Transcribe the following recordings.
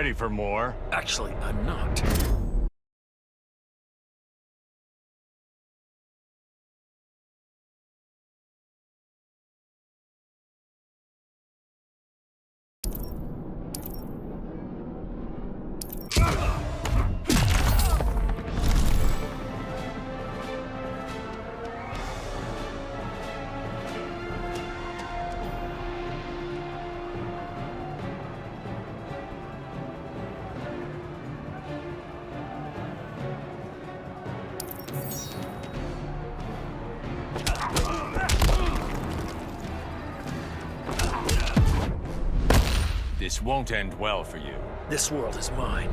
ready for more? Actually, I'm not. This won't end well for you. This world is mine.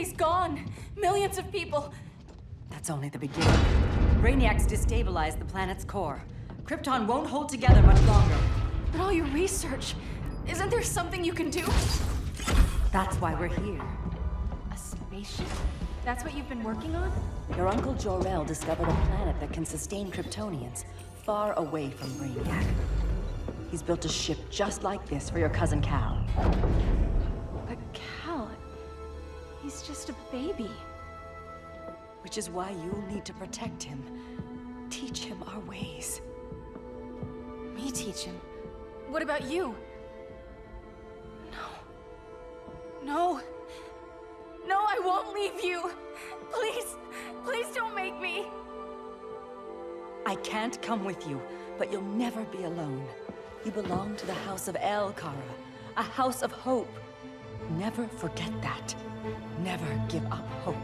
He's gone. Millions of people. That's only the beginning. Brainiac's destabilized the planet's core. Krypton won't hold together much longer. But all your research, isn't there something you can do? That's why we're here. A spaceship? That's what you've been working on? Your Uncle Jor-El discovered a planet that can sustain Kryptonians far away from Brainiac. He's built a ship just like this for your cousin Cal. But Cal, he's just a baby. Which is why you'll need to protect him. Teach him our ways. Me teach him? What about you? No. No, I won't leave you. Please, please don't make me. I can't come with you, but you'll never be alone. You belong to the House of El Kara, a house of hope. Never forget that. Never give up hope.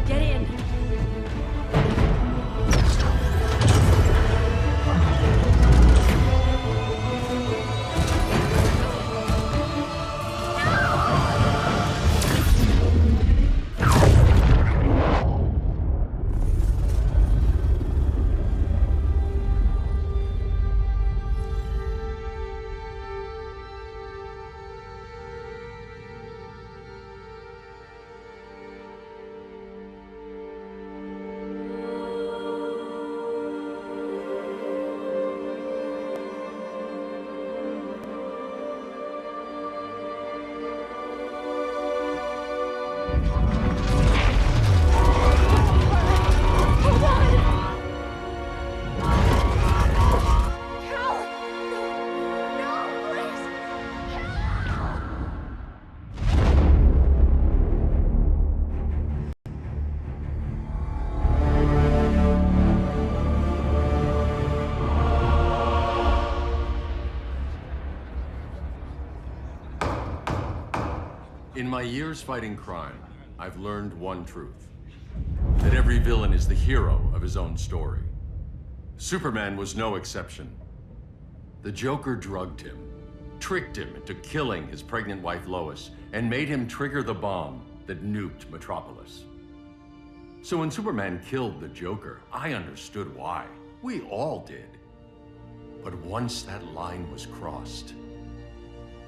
Get in! In my years fighting crime, I've learned one truth. That every villain is the hero of his own story. Superman was no exception. The Joker drugged him, tricked him into killing his pregnant wife Lois, and made him trigger the bomb that nuked Metropolis. So when Superman killed the Joker, I understood why. We all did. But once that line was crossed,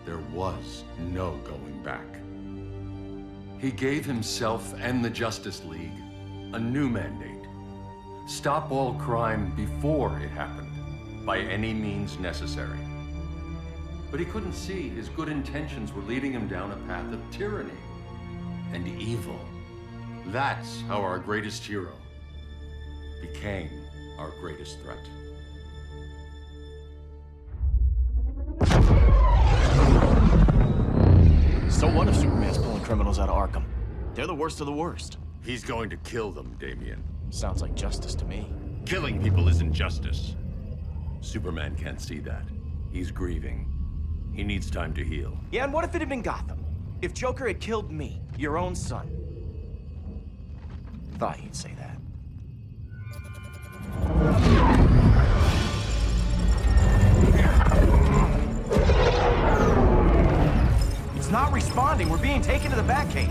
there was no going back. He gave himself and the Justice League a new mandate. Stop all crime before it happened, by any means necessary. But he couldn't see his good intentions were leading him down a path of tyranny and evil. That's how our greatest hero became our greatest threat. So what if Superman's pulling criminals out of Arkham? They're the worst of the worst. He's going to kill them, Damian. Sounds like justice to me. Killing people isn't justice. Superman can't see that. He's grieving. He needs time to heal. Yeah, and what if it had been Gotham? If Joker had killed me, your own son? Thought you'd say that. It's not responding. We're being taken to the Batcave.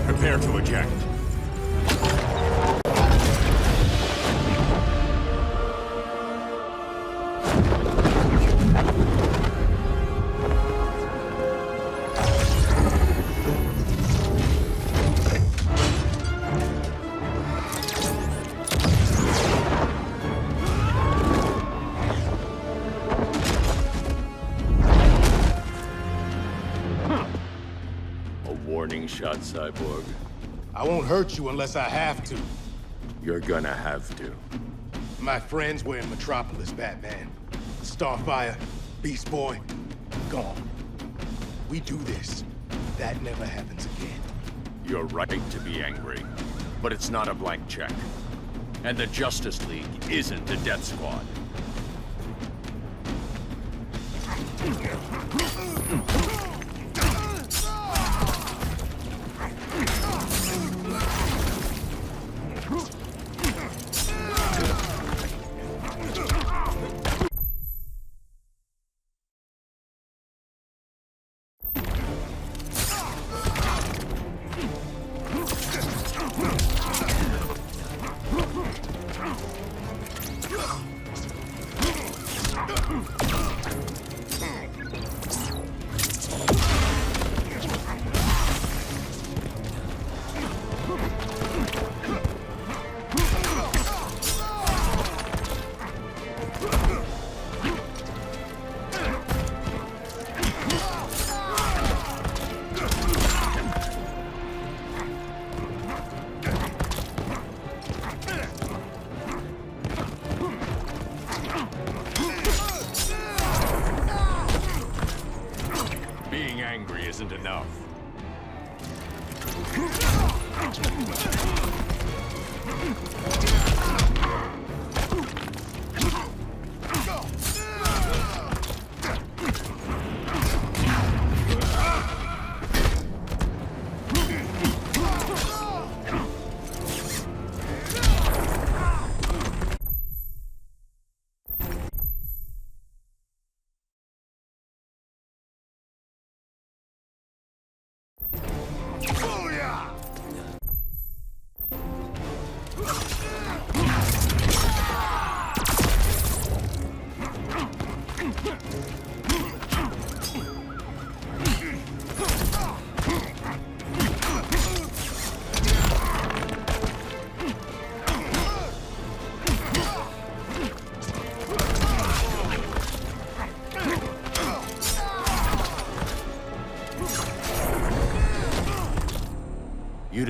Prepare to eject. Warning shot, Cyborg. I won't hurt you unless I have to. You're gonna have to. My friends were in Metropolis, Batman. Starfire, Beast Boy, gone. We do this. That never happens again. You're right to be angry, but it's not a blank check. And the Justice League isn't the Death Squad.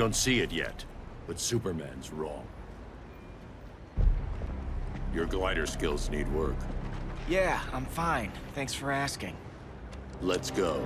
don't see it yet, but Superman's wrong. Your glider skills need work. Yeah, I'm fine. Thanks for asking. Let's go.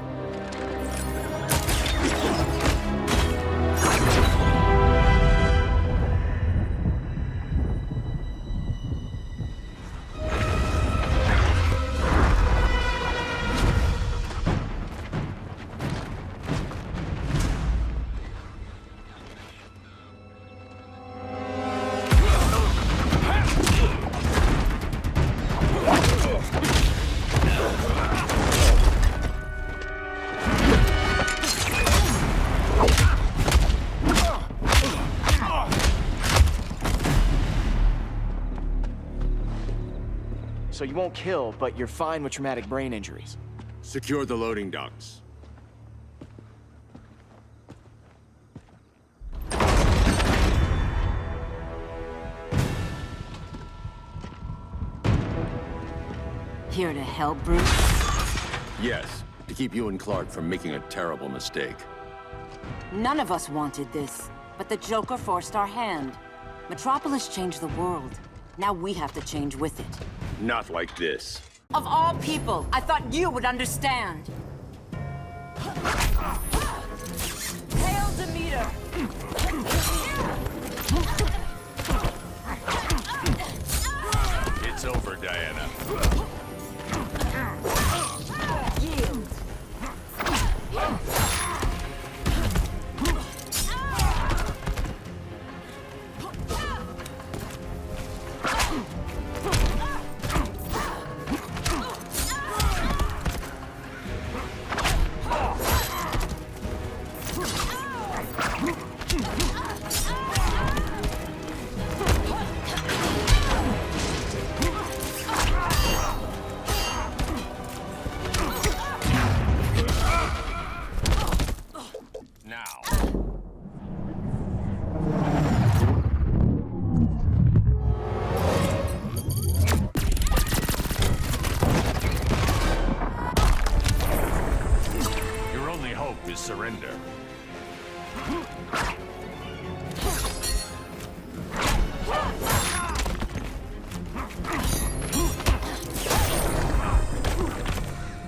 So you won't kill, but you're fine with traumatic brain injuries. Secure the loading docks. Here to help, Bruce? Yes, to keep you and Clark from making a terrible mistake. None of us wanted this, but the Joker forced our hand. Metropolis changed the world. Now we have to change with it. Not like this. Of all people, I thought you would understand. Hail Demeter! It's over, Diana. Yield! Surrender.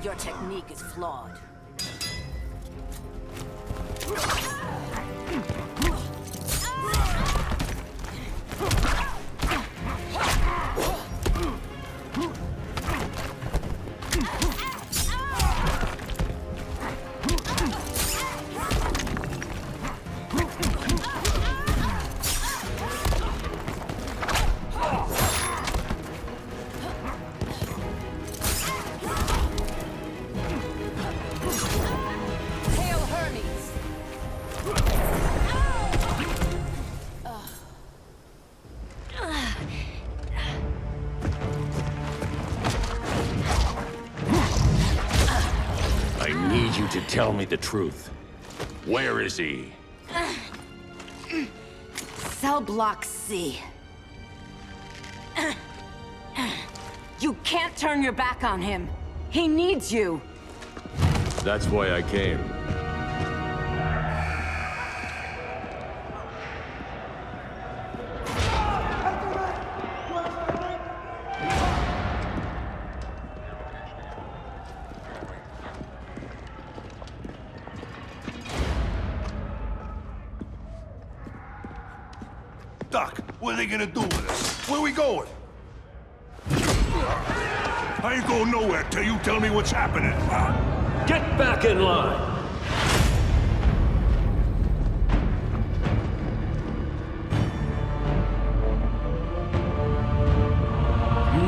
Your technique is flawed. I need you to tell me the truth. Where is he? Cell Block C. You can't turn your back on him. He needs you. That's why I came. Doc, what are they gonna do with us? Where we going? I ain't going nowhere till you tell me what's happening. Get back in line!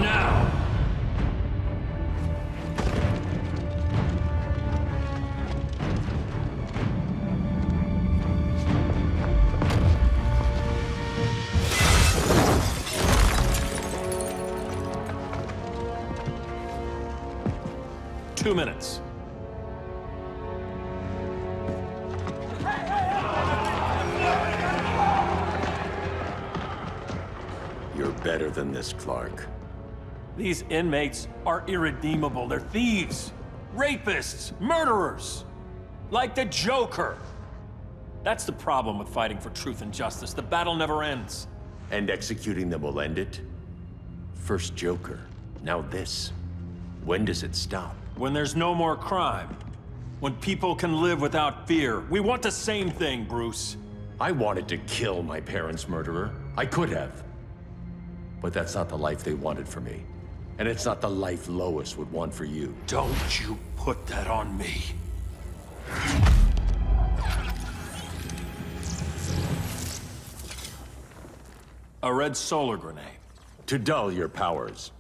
Now! Two minutes. You're better than this, Clark. These inmates are irredeemable. They're thieves, rapists, murderers. Like the Joker. That's the problem with fighting for truth and justice. The battle never ends. And executing them will end it? First Joker, now this. When does it stop? When there's no more crime. When people can live without fear. We want the same thing, Bruce. I wanted to kill my parents' murderer. I could have. But that's not the life they wanted for me. And it's not the life Lois would want for you. Don't you put that on me. A red solar grenade. To dull your powers,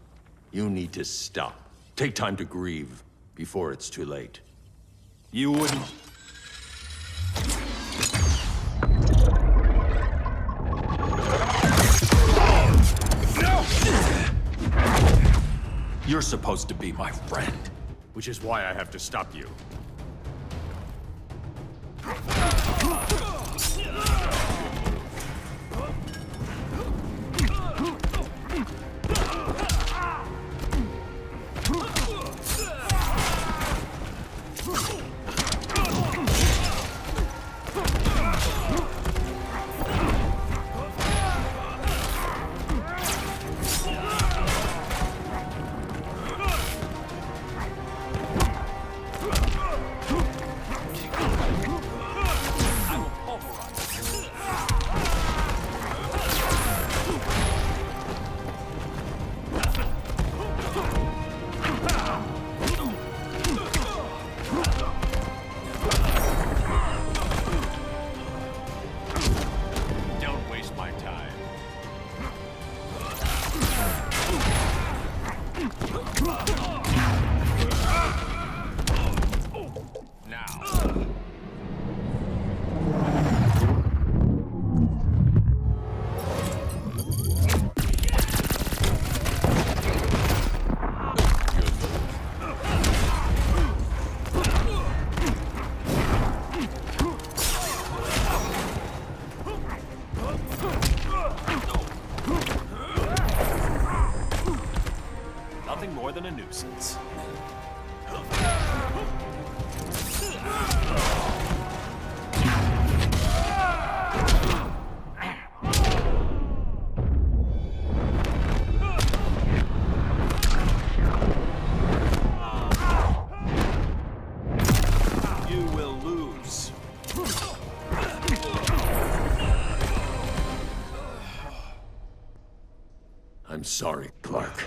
you need to stop. Take time to grieve before it's too late. You wouldn't... You're supposed to be my friend. Which is why I have to stop you. Nothing more than a nuisance. You will lose. I'm sorry, Clark.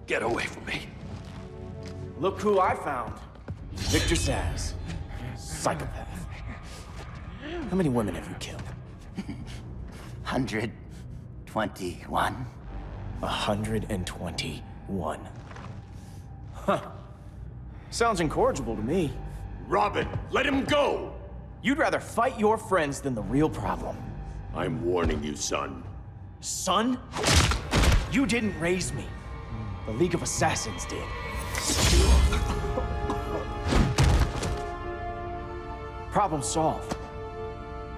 Get away from me. Look who I found. Victor Zsasz. Psychopath. How many women have you killed? 121. 121. Huh. Sounds incorrigible to me. Robin, let him go! You'd rather fight your friends than the real problem. I'm warning you, son. Son? You didn't raise me. The League of Assassins did. Problem solved.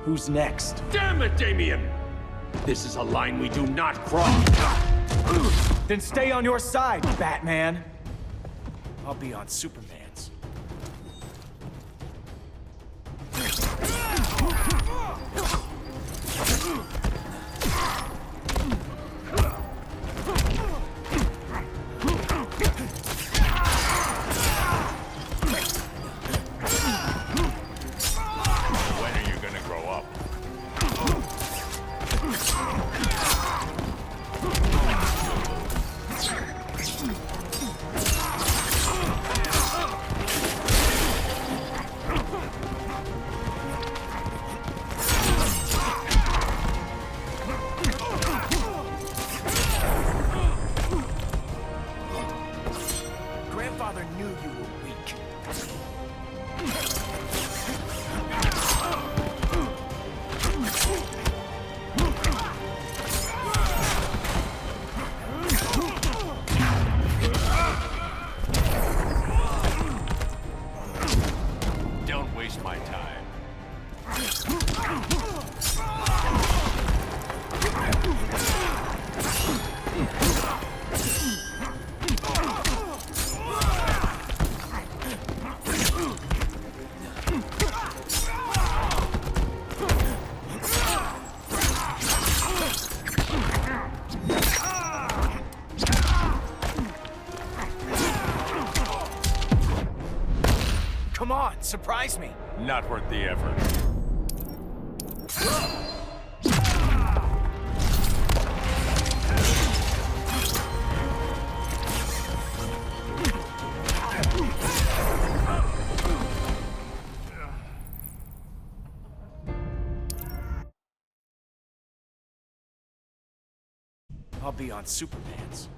Who's next? Damn it, Damien! This is a line we do not cross. Then stay on your side, Batman. I'll be on Superman's. When are you gonna grow up? surprise me. Not worth the effort. I'll be on Superman's.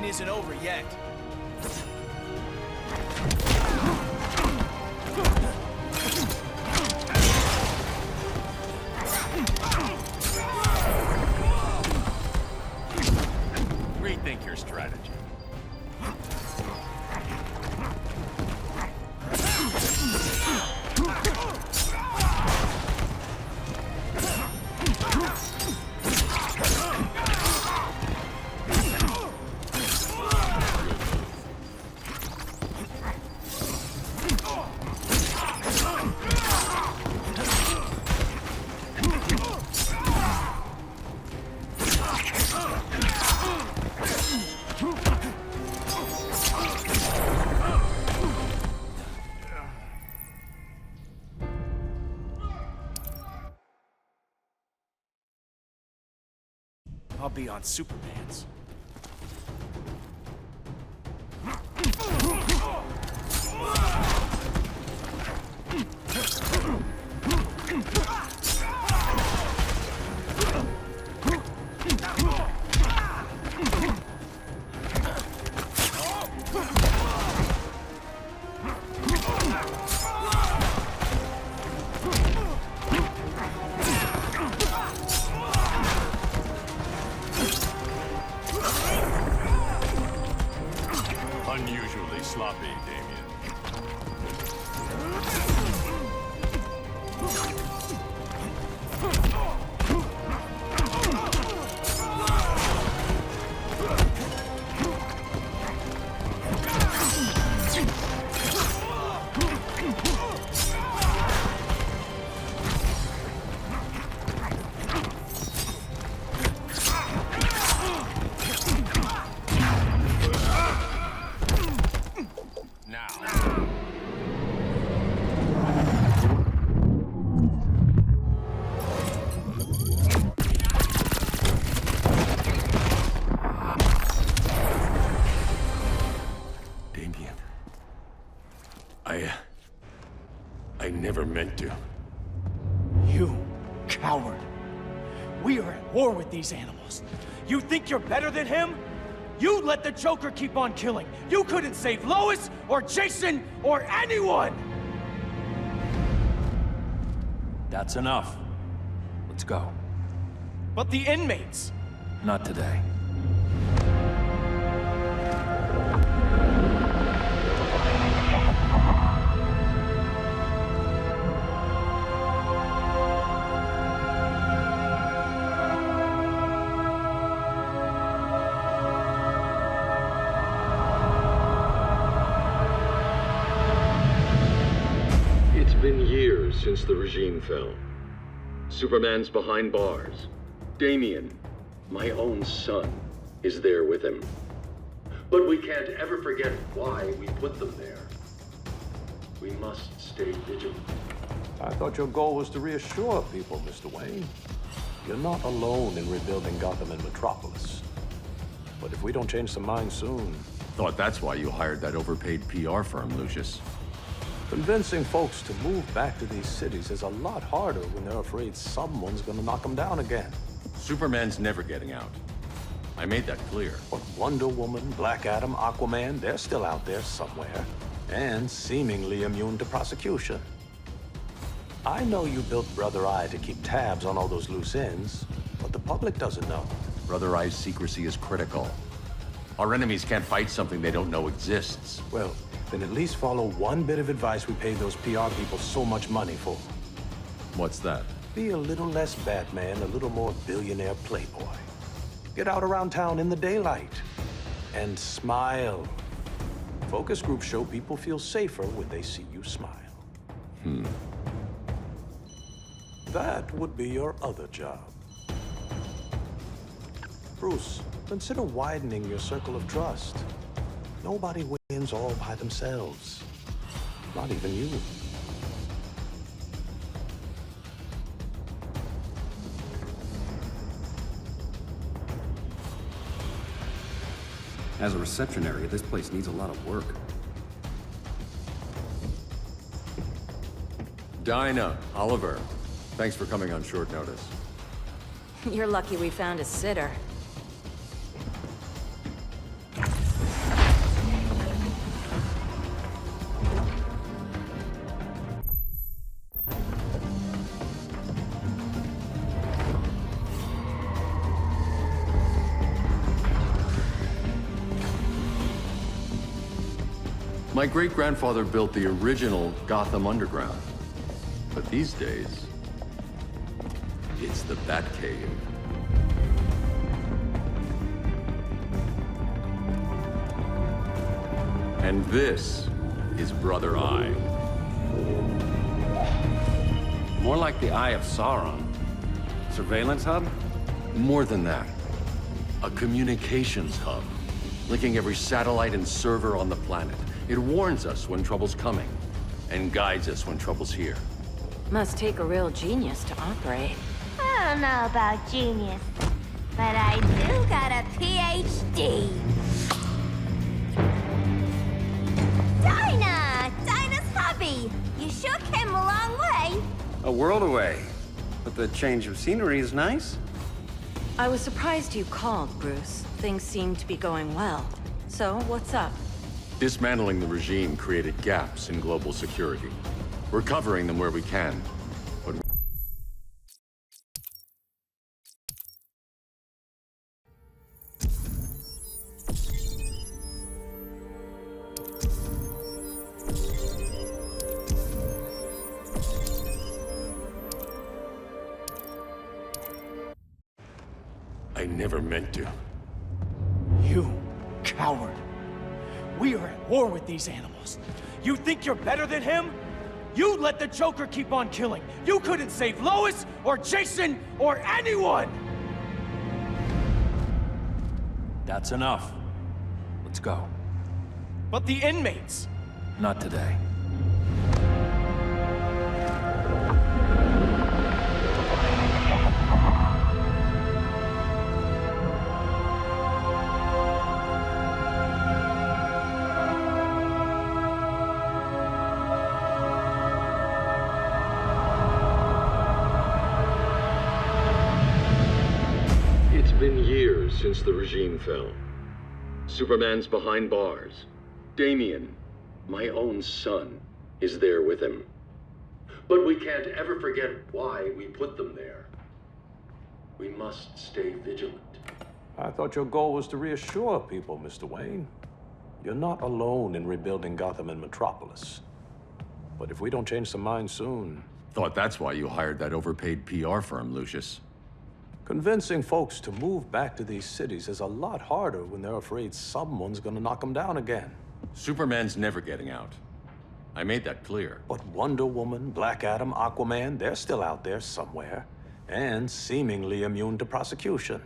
Isn't over yet. Rethink your strategy. I'll be on Superman's. Unusually sloppy, Damien. I never meant to. You coward. We are at war with these animals. You think you're better than him? You let the Joker keep on killing. You couldn't save Lois, or Jason, or anyone! That's enough. Let's go. But the inmates! Not today. It's been years since the regime fell. Superman's behind bars. Damien, my own son, is there with him. But we can't ever forget why we put them there. We must stay vigilant. I thought your goal was to reassure people, Mr. Wayne. You're not alone in rebuilding Gotham and Metropolis. But if we don't change some minds soon... Thought that's why you hired that overpaid PR firm, Lucius. Convincing folks to move back to these cities is a lot harder when they're afraid someone's gonna knock them down again. Superman's never getting out. I made that clear. But Wonder Woman, Black Adam, Aquaman, they're still out there somewhere. And seemingly immune to prosecution. I know you built Brother Eye to keep tabs on all those loose ends, but the public doesn't know. Brother Eye's secrecy is critical. Our enemies can't fight something they don't know exists. Well, then at least follow one bit of advice we paid those PR people so much money for. What's that? Be a little less Batman, a little more billionaire playboy. Get out around town in the daylight. And smile. Focus groups show people feel safer when they see you smile. That would be your other job. Bruce, consider widening your circle of trust. Nobody wins all by themselves. Not even you. As a reception area, this place needs a lot of work. Dinah, Oliver, thanks for coming on short notice. You're lucky we found a sitter. My great-grandfather built the original Gotham Underground. But these days, it's the Batcave. And this is Brother Eye. More like the Eye of Sauron. Surveillance hub? More than that. A communications hub, linking every satellite and server on the planet. It warns us when trouble's coming, and guides us when trouble's here. Must take a real genius to operate. I don't know about genius, but I do got a PhD. Dinah's hubby! You sure came a long way. A world away. But the change of scenery is nice. I was surprised you called, Bruce. Things seem to be going well. So, what's up? Dismantling the regime created gaps in global security. We're covering them where we can, but I never meant to. You coward. We are at war with these animals. You think you're better than him? You let the Joker keep on killing. You couldn't save Lois, or Jason, or anyone! That's enough. Let's go. But the inmates! Not today. It's been years since the regime fell. Superman's behind bars. Damian, my own son, is there with him. But we can't ever forget why we put them there. We must stay vigilant. I thought your goal was to reassure people, Mr. Wayne. You're not alone in rebuilding Gotham and Metropolis. But if we don't change some minds soon... Thought that's why you hired that overpaid PR firm, Lucius. Convincing folks to move back to these cities is a lot harder when they're afraid someone's gonna knock them down again. Superman's never getting out. I made that clear. But Wonder Woman, Black Adam, Aquaman, they're still out there somewhere, and seemingly immune to prosecution.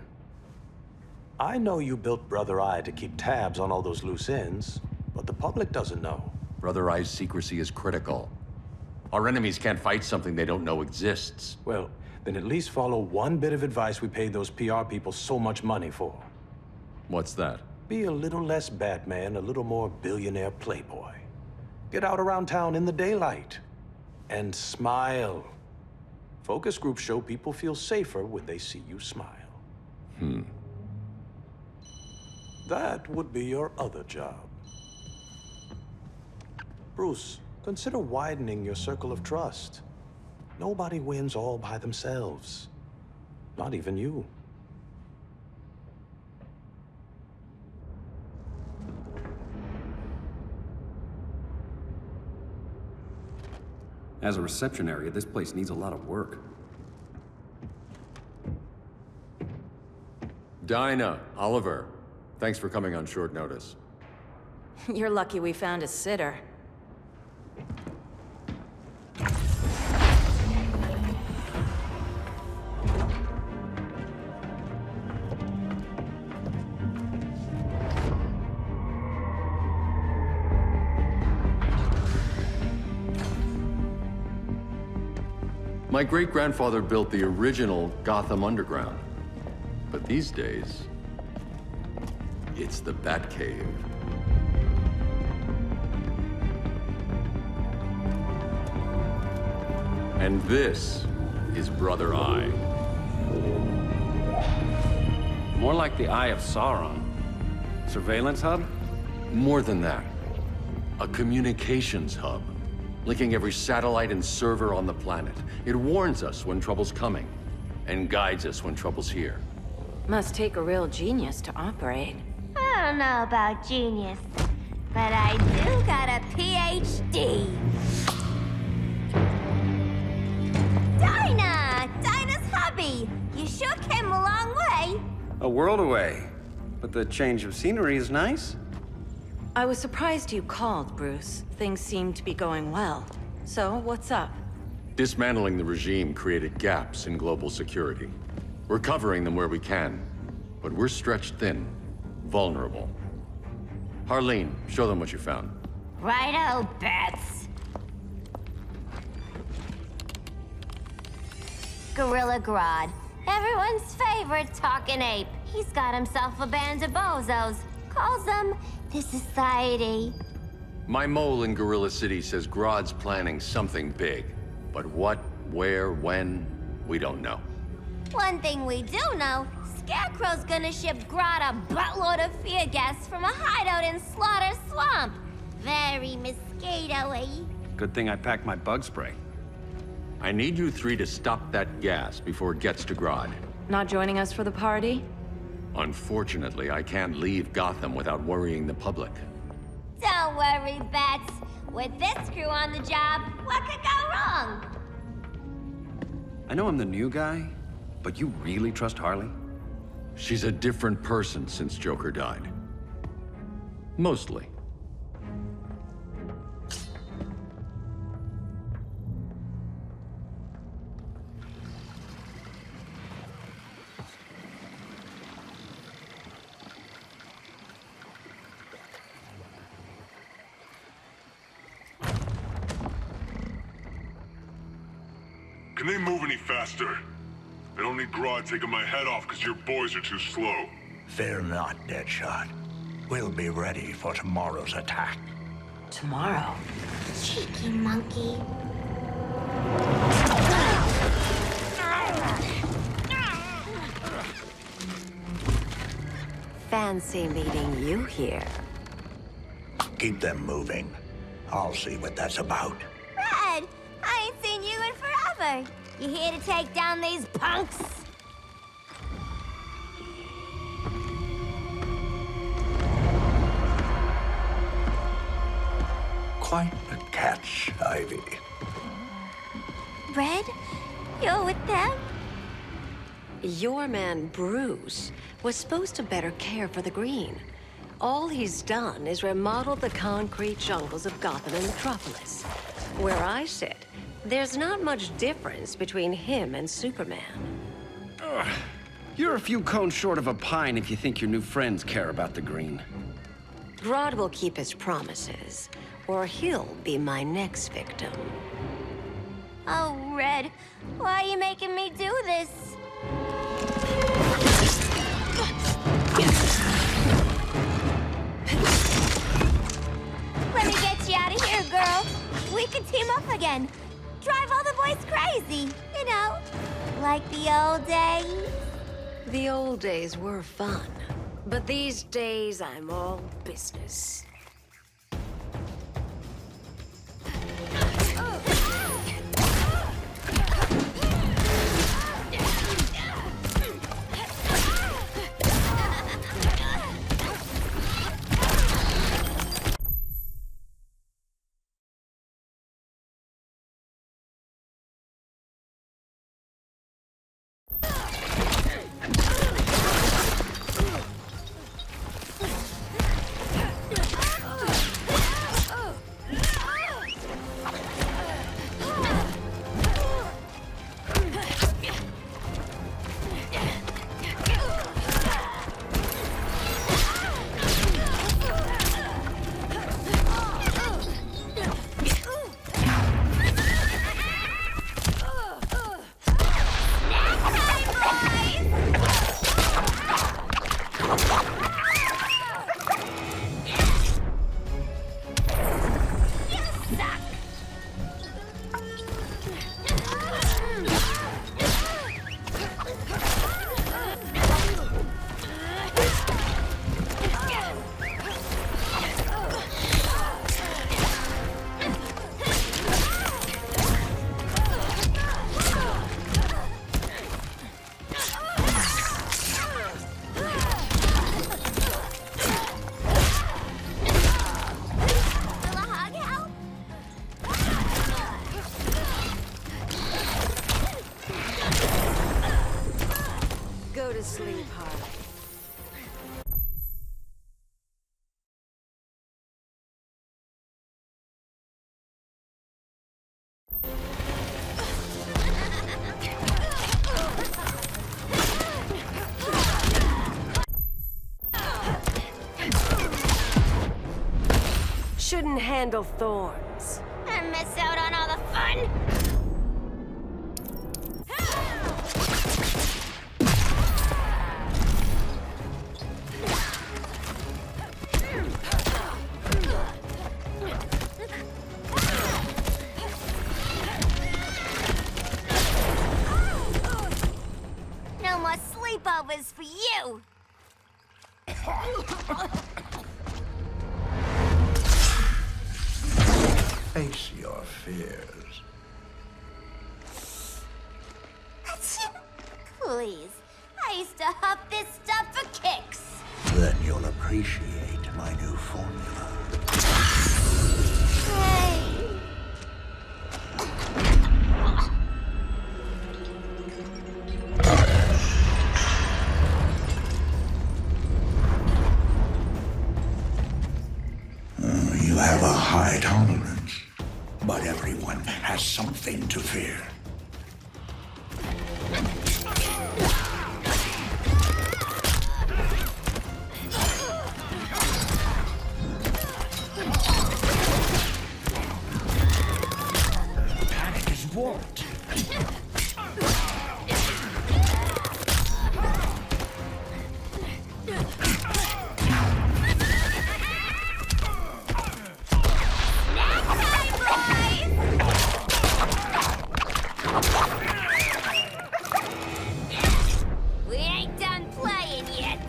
I know you built Brother Eye to keep tabs on all those loose ends, but the public doesn't know. Brother Eye's secrecy is critical. Our enemies can't fight something they don't know exists. Well, then at least follow one bit of advice we paid those PR people so much money for. What's that? Be a little less Batman, a little more billionaire playboy. Get out around town in the daylight. And smile. Focus groups show people feel safer when they see you smile. That would be your other job. Bruce, consider widening your circle of trust. Nobody wins all by themselves. Not even you. As a reception area, this place needs a lot of work. Dinah, Oliver, thanks for coming on short notice. You're lucky we found a sitter. My great-grandfather built the original Gotham Underground. But these days, it's the Batcave. And this is Brother Eye. More like the Eye of Sauron. Surveillance hub? More than that. A communications hub, linking every satellite and server on the planet. It warns us when trouble's coming, and guides us when trouble's here. Must take a real genius to operate. I don't know about genius, but I do got a PhD. Dinah's hubby! You sure came a long way. A world away. But the change of scenery is nice. I was surprised you called, Bruce. Things seem to be going well. So, what's up? Dismantling the regime created gaps in global security. We're covering them where we can, but we're stretched thin, vulnerable. Harleen, show them what you found. Righto, Bats. Gorilla Grodd, everyone's favorite talking ape. He's got himself a band of bozos. Calls them the Society. My mole in Gorilla City says Grodd's planning something big. But what, where, when, we don't know. One thing we do know, Scarecrow's gonna ship Grodd a buttload of fear gas from a hideout in Slaughter Swamp. Very mosquito-y. Good thing I packed my bug spray. I need you three to stop that gas before it gets to Grodd. Not joining us for the party? Unfortunately, I can't leave Gotham without worrying the public. Don't worry, Bats. With this crew on the job, what could go wrong? I know I'm the new guy, but you really trust Harley? She's a different person since Joker died. Mostly. Can they move any faster? I don't need Grodd taking my head off because your boys are too slow. Fear not, Deadshot. We'll be ready for tomorrow's attack. Tomorrow? Cheeky monkey. Fancy meeting you here. Keep them moving. I'll see what that's about. Red, I ain't seen you in forever. You here to take down these punks? Quite a catch, Ivy. Red, you're with them? Your man, Bruce, was supposed to better care for the Green. All he's done is remodel the concrete jungles of Gotham and Metropolis. Where I sit, there's not much difference between him and Superman. You're a few cones short of a pine if you think your new friends care about the Green. Grodd will keep his promises, or he'll be my next victim. Oh, Red, why are you making me do this? Let me get you out of here, girl. We can team up again. Drive all the boys crazy, you know, like the old days. The old days were fun, but these days I'm all business. couldn't handle thorns. And miss out on all the fun? No more sleepovers for you! Face your fears. Please. I used to huff this stuff for kicks. Then you'll appreciate my new formula. Hey. You have a high tolerance, but everyone has something to fear. Panic is warped. We ain't done playing yet.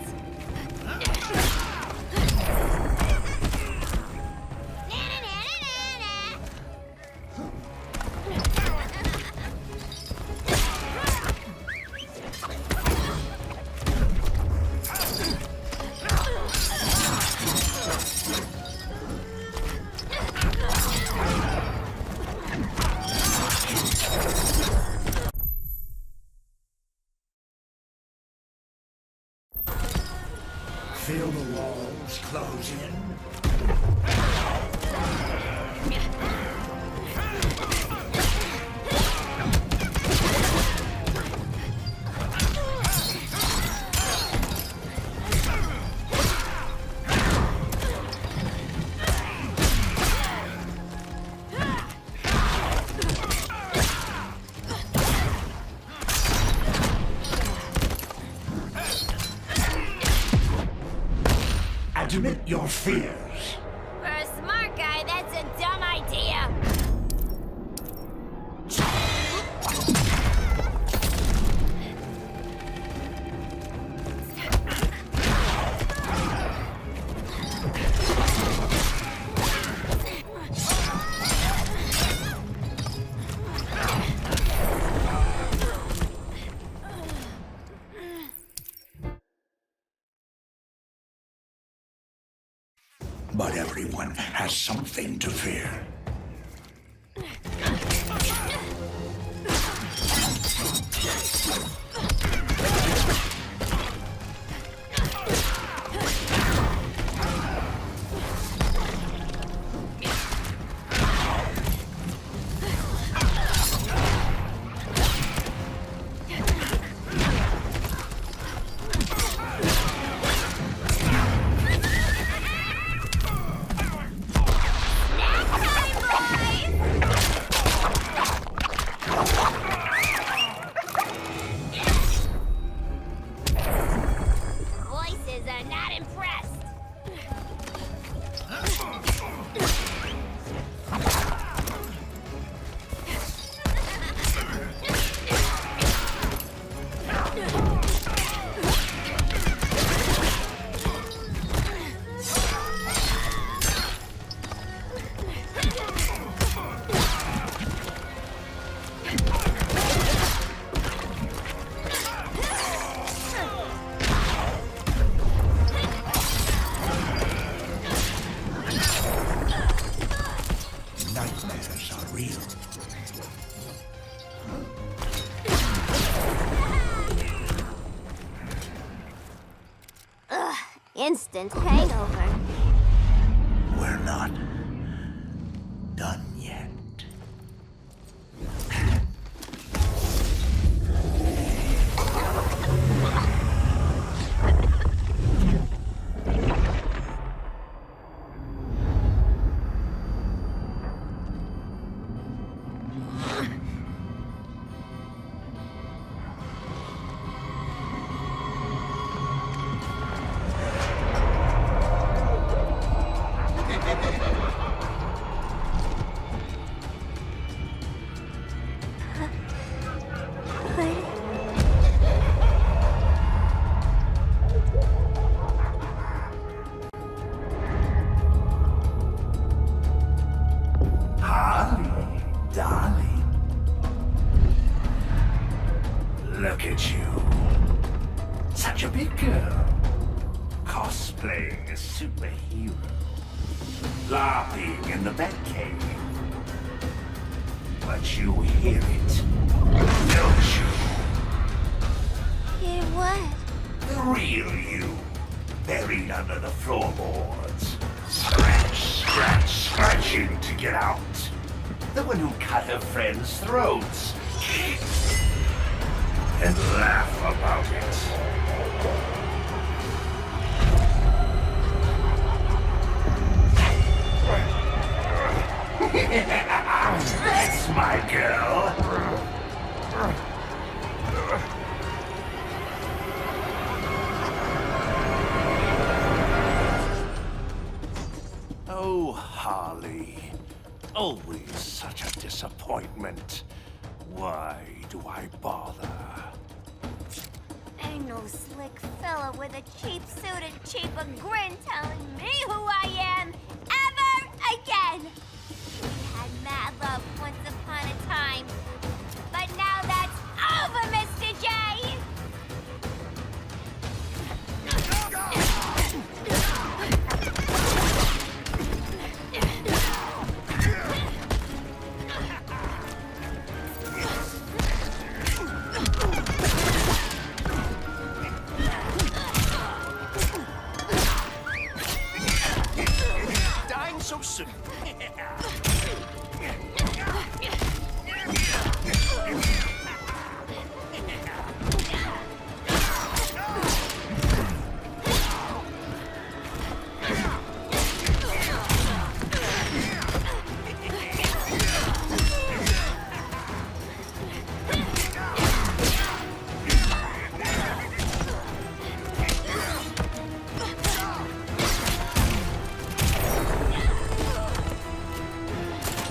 Feel the walls close in. Admit your fears. For a smart guy, that's a dumb idea. But everyone has something to fear. Voices are not impressed. Nightmares are real. Ugh, instant hangover. We're not done yet. playing a superhero. LARPing in the Batcave. But you hear it, don't you? Hear what? The real you, buried under the floorboards. Scratch, scratch, scratching to get out. The one who cut her friends' throats. And laugh about it. That's my girl. Oh, Harley. Always such a disappointment. Why do I bother? Ain't no slick fella with a cheap suit and cheaper grin telling me who I am ever again. We had mad love once upon a time, but now that's over, Mr. J. Dying so soon.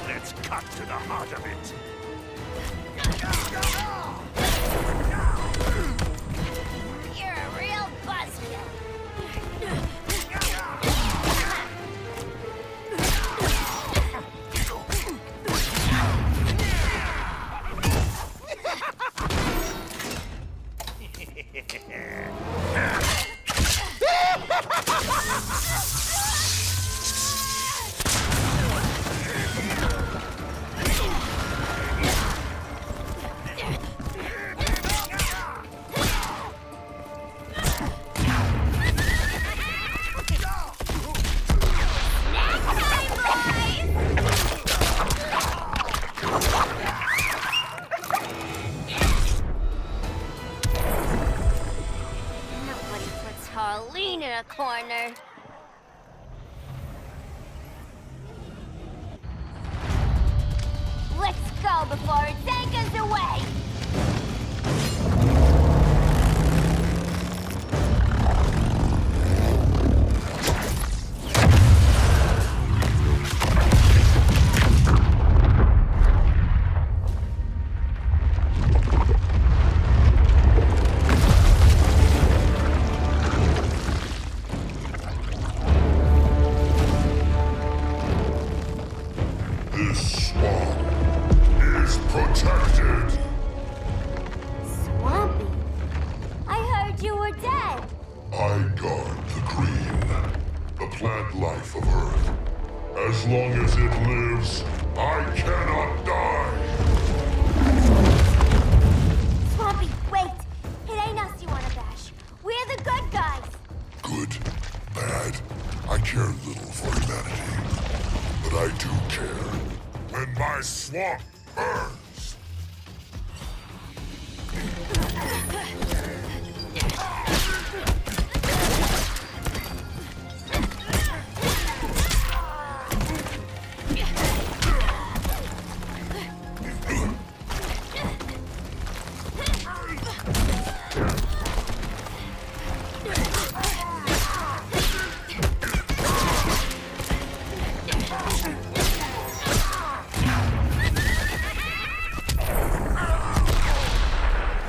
Let's cut to the heart of it. You're a real buzzkill. Nobody puts Harleen in a corner. Let's go before it takes us away. This swamp is protected. Swampy? I heard you were dead. I guard the green, the plant life of Earth. As long as it lives, I cannot die. Swampy, wait. It ain't us you wanna bash. We're the good guys. Good, bad, I care little for humanity. But I do care when my swamp burns.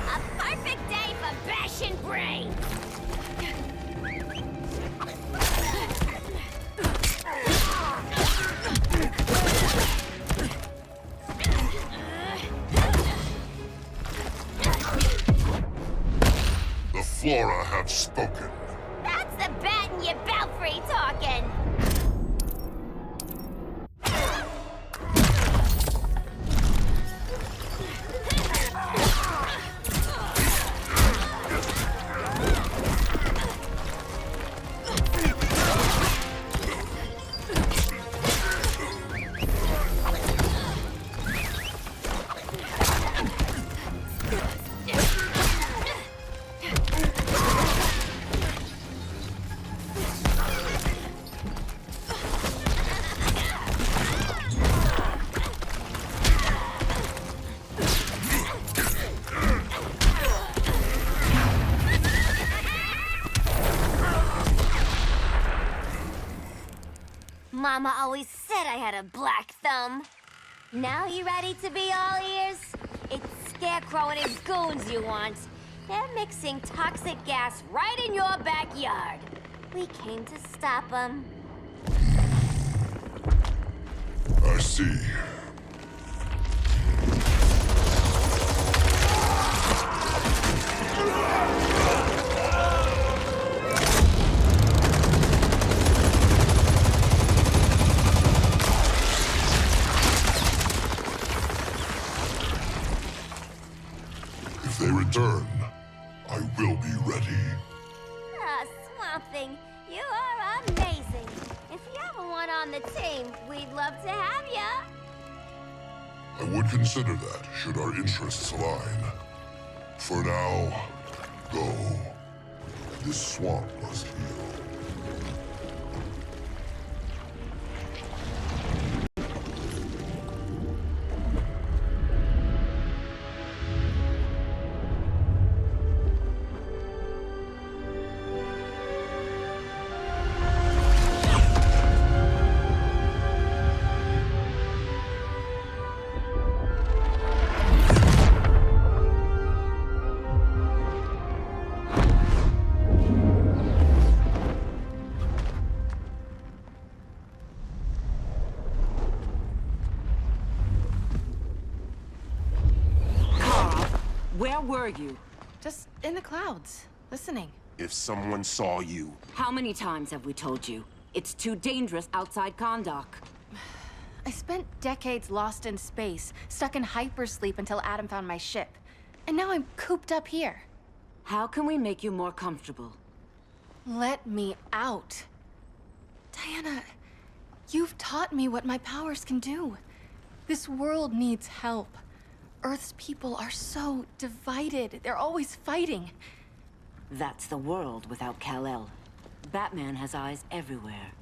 A perfect day for bashing brains. The Flora have spoken. That's the bat in your belly. Mama always said I had a black thumb. Now you ready to be all ears? It's Scarecrow and his goons you want. They're mixing toxic gas right in your backyard. We came to stop them. I see. If they return, I will be ready. Ah, Swamp Thing, you are amazing. If you ever want on the team, we'd love to have ya. I would consider that, should our interests align. For now, go. This swamp must heal. Where were you? Just in the clouds, listening. If someone saw you... How many times have we told you? It's too dangerous outside Kahndaq. I spent decades lost in space, stuck in hypersleep until Adam found my ship. And now I'm cooped up here. How can we make you more comfortable? Let me out. Diana, you've taught me what my powers can do. This world needs help. Earth's people are so divided. They're always fighting. That's the world without Kal-El. Batman has eyes everywhere.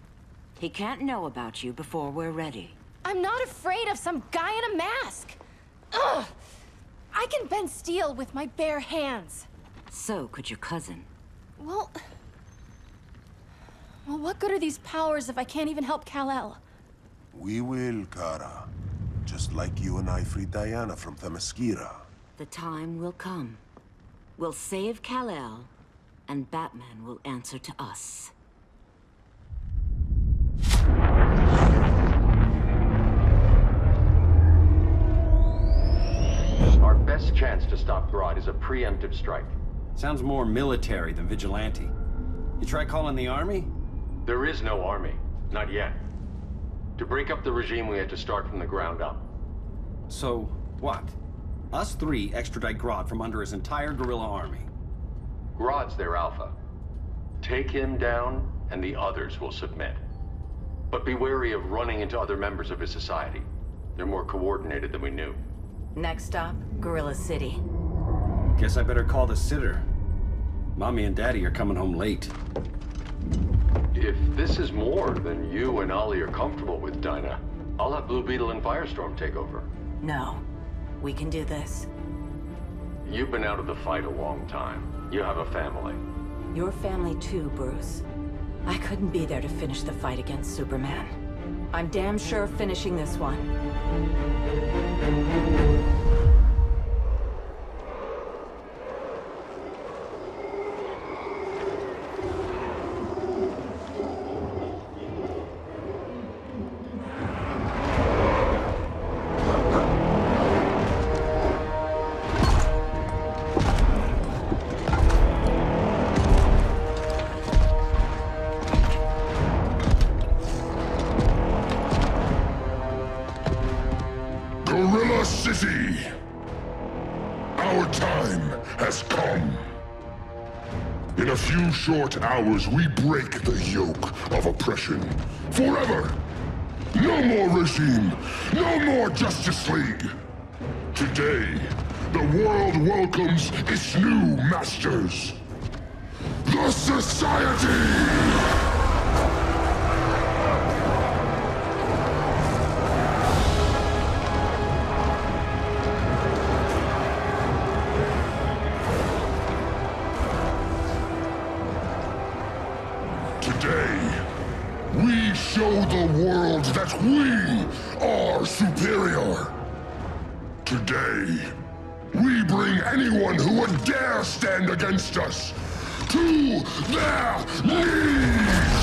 He can't know about you before we're ready. I'm not afraid of some guy in a mask. Ugh! I can bend steel with my bare hands. So could your cousin. Well, what good are these powers if I can't even help Kal-El? We will, Kara. Just like you and I freed Diana from Themyscira. The time will come. We'll save Kal-El, and Batman will answer to us. Our best chance to stop Grodd is a preemptive strike. Sounds more military than vigilante. You try calling the army? There is no army. Not yet. To break up the regime, we had to start from the ground up. So, what? Us three extradite Grodd from under his entire guerrilla army. Grodd's their alpha. Take him down, and the others will submit. But be wary of running into other members of his society. They're more coordinated than we knew. Next stop, Gorilla City. Guess I better call the sitter. Mommy and Daddy are coming home late. If this is more than you and Ollie are comfortable with, Dinah, I'll have Blue Beetle and Firestorm take over. No. We can do this. You've been out of the fight a long time. You have a family. Your family too, Bruce. I couldn't be there to finish the fight against Superman. I'm damn sure finishing this one. Gorilla City! Our time has come. In a few short hours, we break the yoke of oppression. Forever! No more regime! No more Justice League! Today, the world welcomes its new masters. The Society! Today, We show the world that we are superior. Today, we bring anyone who would dare stand against us to their knees!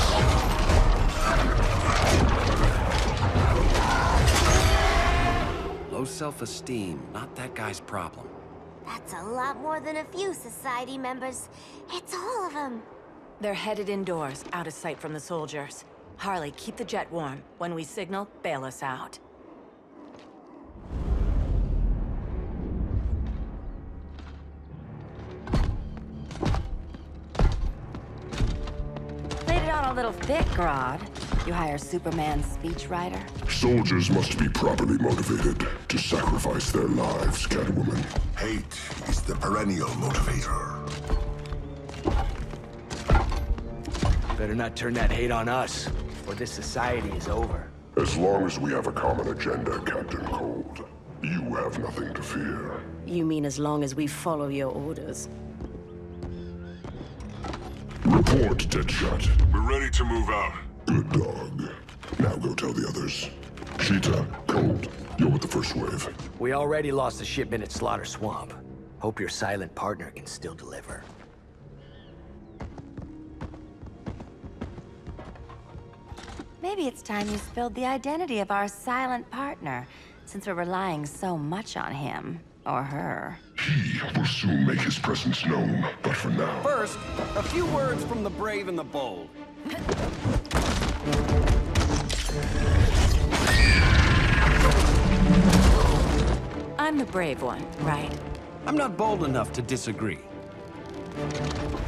Low self-esteem, not that guy's problem. That's a lot more than a few society members. It's all of them. They're headed indoors, out of sight from the soldiers. Harley, keep the jet warm. When we signal, bail us out. Played it on a little thick, Grodd. You hire Superman's speechwriter? Soldiers must be properly motivated to sacrifice their lives, Catwoman. Hate is the perennial motivator. Better not turn that hate on us, or this society is over. As long as we have a common agenda, Captain Cold, you have nothing to fear. You mean as long as we follow your orders? Report, Deadshot. We're ready to move out. Good dog. Now go tell the others. Cheetah, Cold, you're with the first wave. We already lost a shipment at Slaughter Swamp. Hope your silent partner can still deliver. Maybe it's time you spilled the identity of our silent partner, since we're relying so much on him. Or her. He will soon make his presence known, but for now... First, a few words from the brave and the bold. I'm the brave one, right? I'm not bold enough to disagree.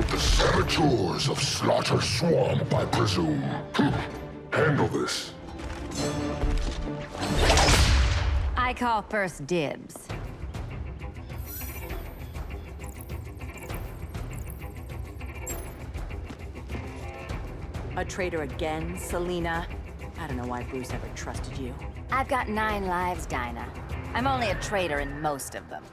The saboteurs of Slaughter Swamp, I presume. Handle this. I call first dibs. A traitor again, Selina? I don't know why Bruce ever trusted you. I've got 9 lives, Dinah. I'm only a traitor in most of them.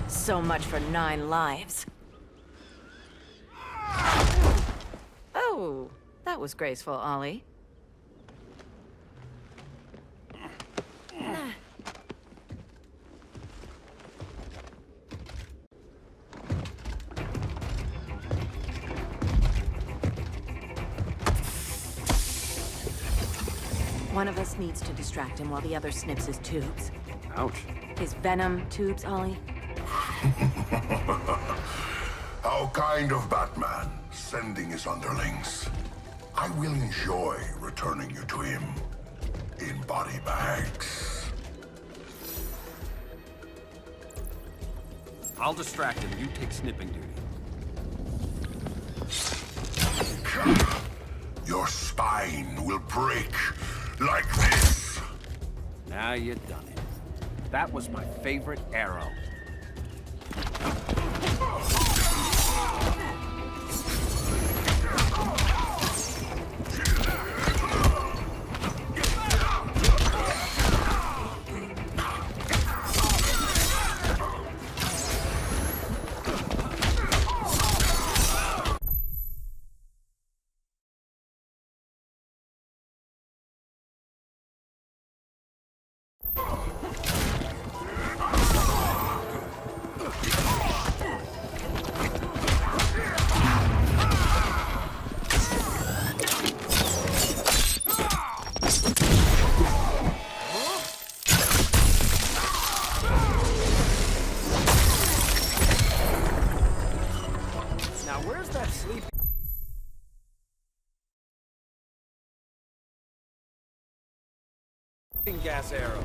So much for 9 lives. Oh, that was graceful, Ollie. One of us needs to distract him while the other snips his tubes. Ouch. His venom tubes, Ollie. How kind of Batman, sending his underlings. I will enjoy returning you to him in body bags. I'll distract him. You take snipping duty. Your spine will break like this. Now you done it. That was my favorite arrow. Now where's that sleeping gas arrow?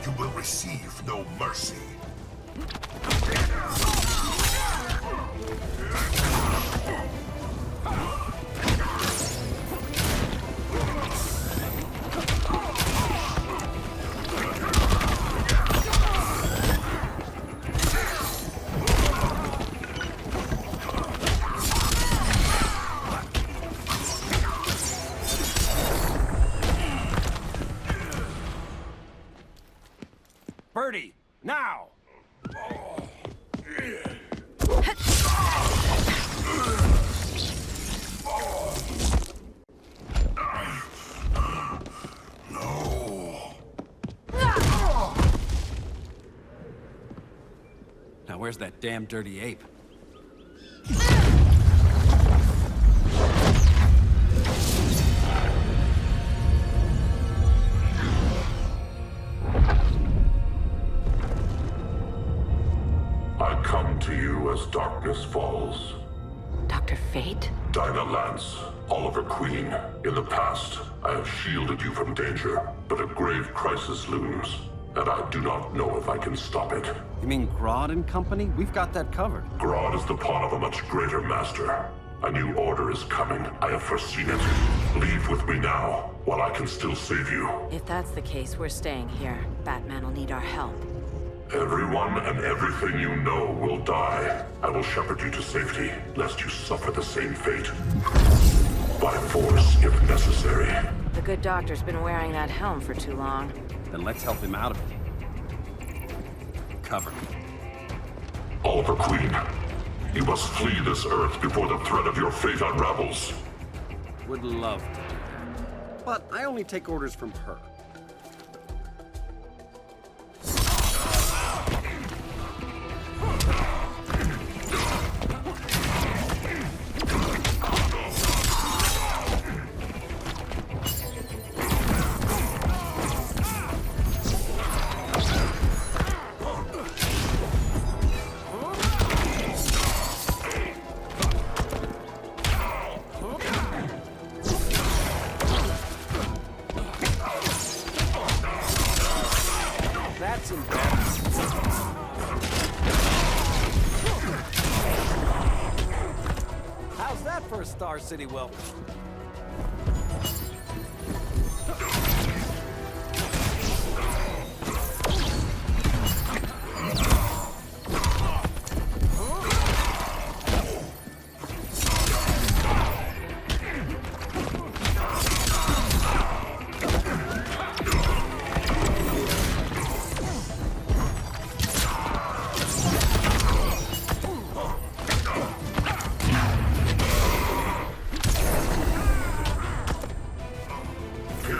You will receive no mercy. Birdie, now! Now where's that damn dirty ape? I come to you as darkness falls. Dr. Fate? Dinah Lance, Oliver Queen. In the past, I have shielded you from danger, but a grave crisis looms, and I do not know if I can stop it. You mean Grodd and company? We've got that covered. Grodd is the pawn of a much greater master. A new order is coming. I have foreseen it. Leave with me now, while I can still save you. If that's the case, we're staying here. Batman will need our help. Everyone and everything you know will die. I will shepherd you to safety, lest you suffer the same fate. By force, if necessary. The good doctor's been wearing that helm for too long. Then let's help him out of it. Cover me. Oliver Queen, you must flee this Earth before the threat of your fate unravels. Would love to do that. But I only take orders from her. That's embarrassing. How's that for a Star City welcome?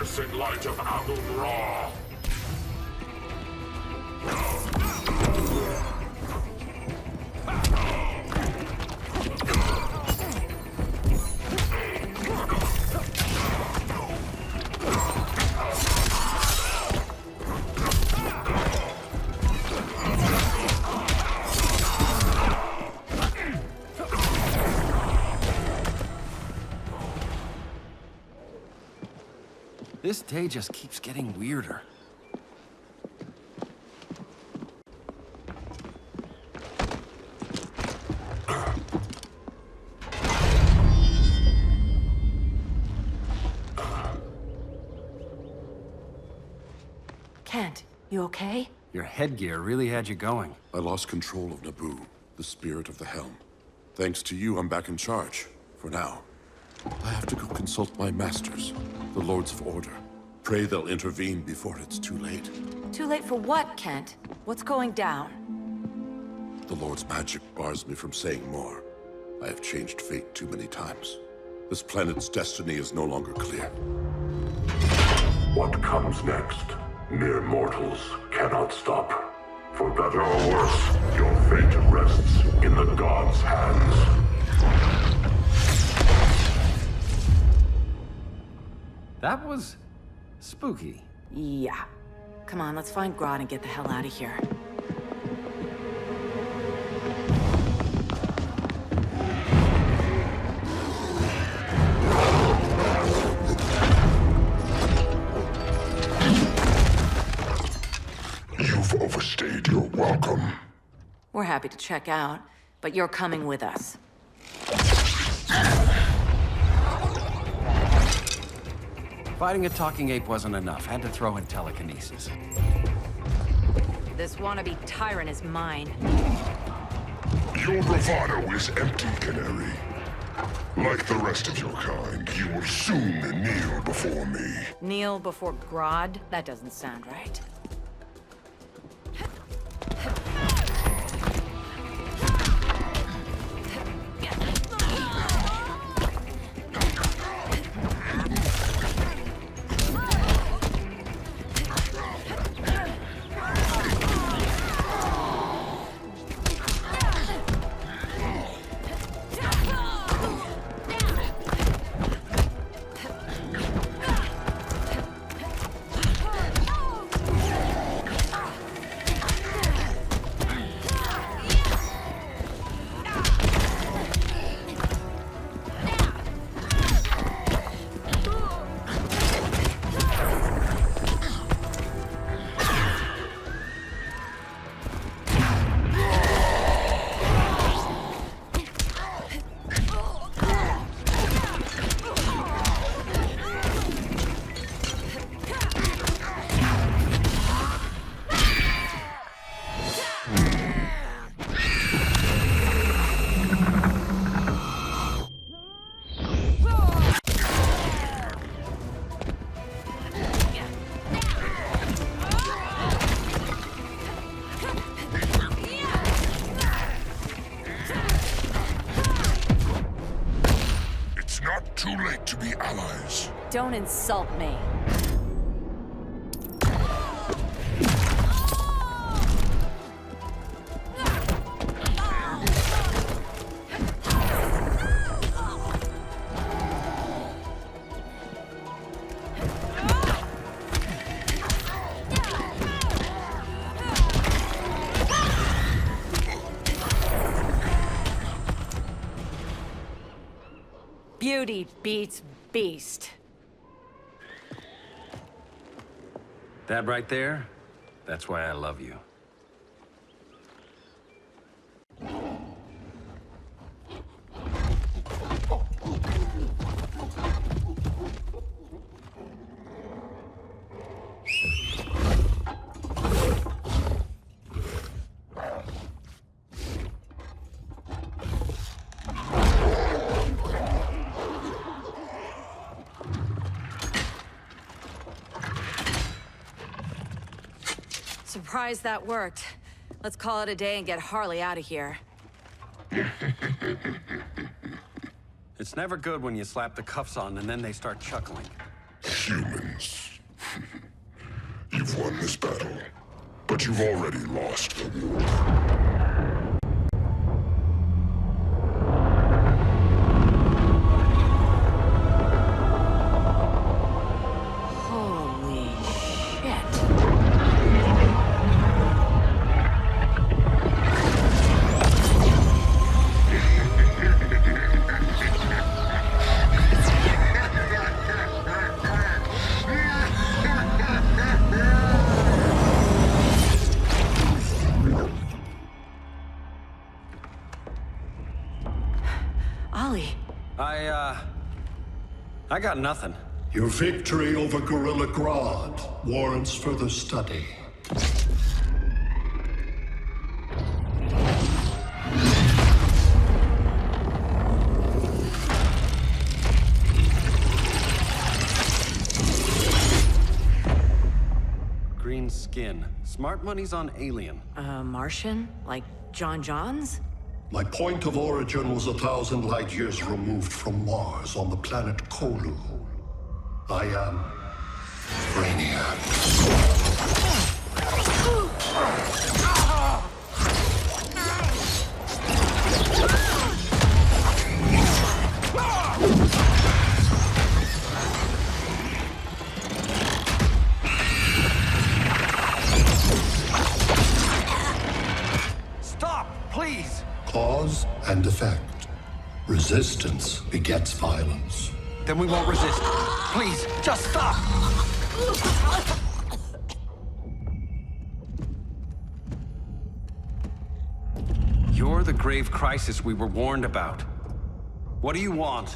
accursed light of Amun-Ra! This day just keeps getting weirder. Kent, you okay? Your headgear really had you going. I lost control of Naboo, the spirit of the helm. Thanks to you, I'm back in charge. For now. I have to go consult my masters, the Lords of Order. Pray they'll intervene before it's too late. Too late for what, Kent? What's going down? The Lord's magic bars me from saying more. I have changed fate too many times. This planet's destiny is no longer clear. What comes next? Mere mortals cannot stop. For better or worse, your fate rests in the gods' hands. That was spooky. Yeah. Come on, let's find Grodd and get the hell out of here. You've overstayed your welcome. We're happy to check out, but you're coming with us. Fighting a talking ape wasn't enough. Had to throw in telekinesis. This wannabe tyrant is mine. Your bravado is empty, Canary. Like the rest of your kind, you will soon kneel before me. Kneel before Grodd? That doesn't sound right. Too late to be allies. Don't insult me. Beauty beats beast. That right there, that's why I love you. Surprised that worked. Let's call it a day and get Harley out of here. It's never good when you slap the cuffs on and then they start chuckling. Humans. You've won this battle, but you've already lost the war. Holy shit. Ollie. I got nothing. Your victory over Gorilla Grodd warrants further study. Green skin. Smart money's on alien. Martian? Like John Johns? My point of origin was 1,000 light years removed from Mars on the planet Kolu. I am Brainiac. Stop, please! Cause and effect. Resistance begets violence. Then we won't resist. Please, just stop! You're the grave crisis we were warned about. What do you want?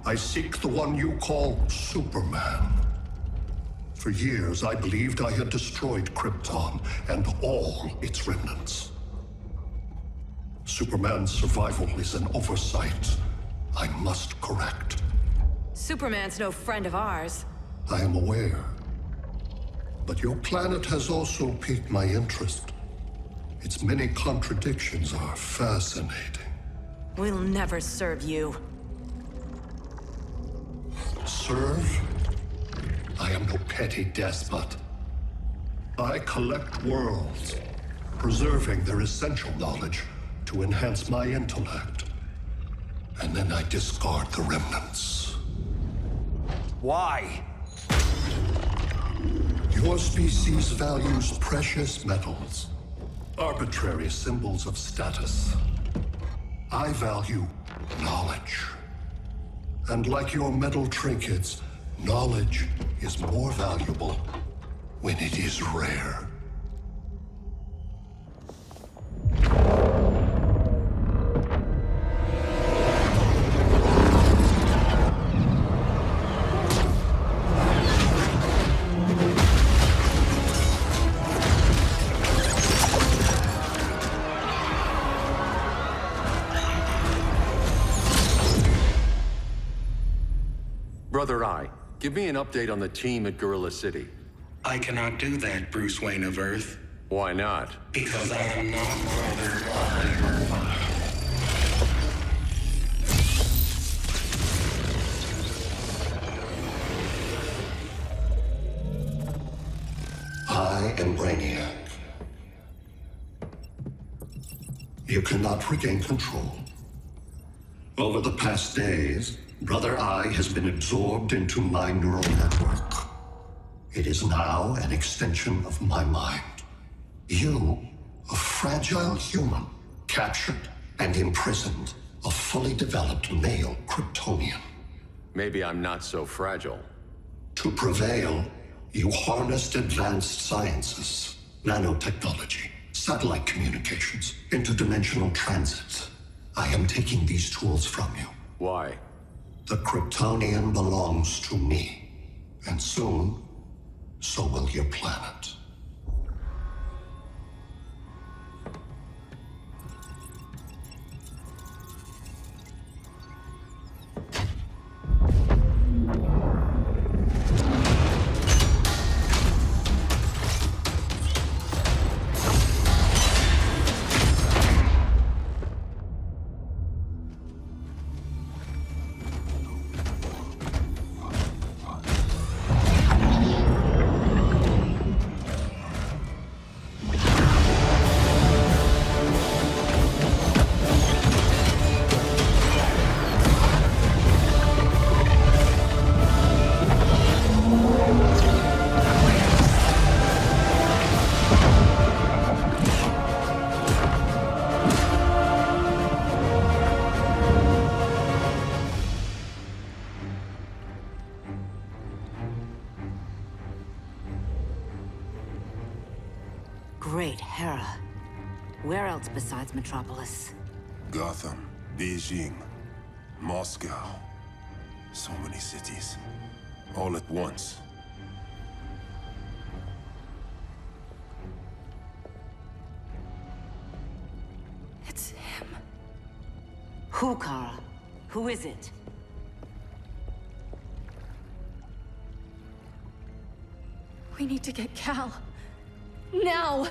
I seek the one you call Superman. For years, I believed I had destroyed Krypton and all its remnants. Superman's survival is an oversight I must correct. Superman's no friend of ours. I am aware. But your planet has also piqued my interest. Its many contradictions are fascinating. We'll never serve you. Serve? I am no petty despot. I collect worlds, preserving their essential knowledge to enhance my intellect. And then I discard the remnants. Why? Your species values precious metals, arbitrary symbols of status. I value knowledge. And like your metal trinkets, knowledge is more valuable when it is rare. Brother Eye, give me an update on the team at Gorilla City. I cannot do that, Bruce Wayne of Earth. Why not? Because I am not Brother Eye. I am Brainiac. You cannot regain control. Over the past days, Brother Eye has been absorbed into my neural network. It is now an extension of my mind. You, a fragile human, captured and imprisoned a fully developed male Kryptonian. Maybe I'm not so fragile. To prevail, you harnessed advanced sciences, nanotechnology, satellite communications, interdimensional transit. I am taking these tools from you. Why? The Kryptonian belongs to me. And soon, so will your planet. else besides Metropolis. Gotham, Beijing, Moscow. So many cities. All at once. It's him. Who, Kara? Who is it? We need to get Cal. Now!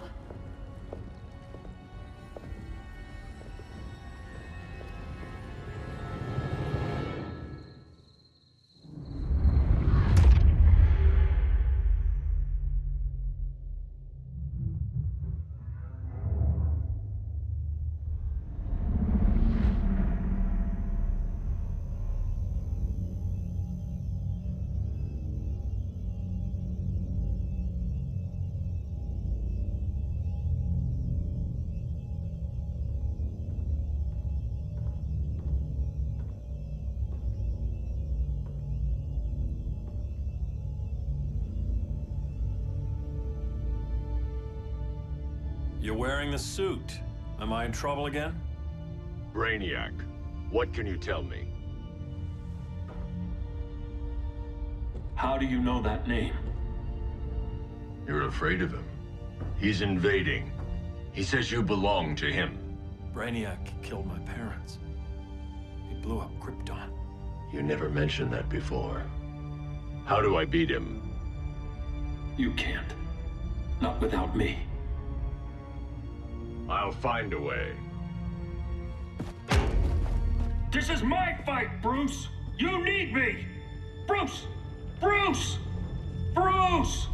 You're wearing the suit. Am I in trouble again? Brainiac, what can you tell me? How do you know that name? You're afraid of him. He's invading. He says you belong to him. Brainiac killed my parents. He blew up Krypton. You never mentioned that before. How do I beat him? You can't. Not without me. I'll find a way. This is my fight, Bruce! You need me! Bruce! Bruce! Bruce!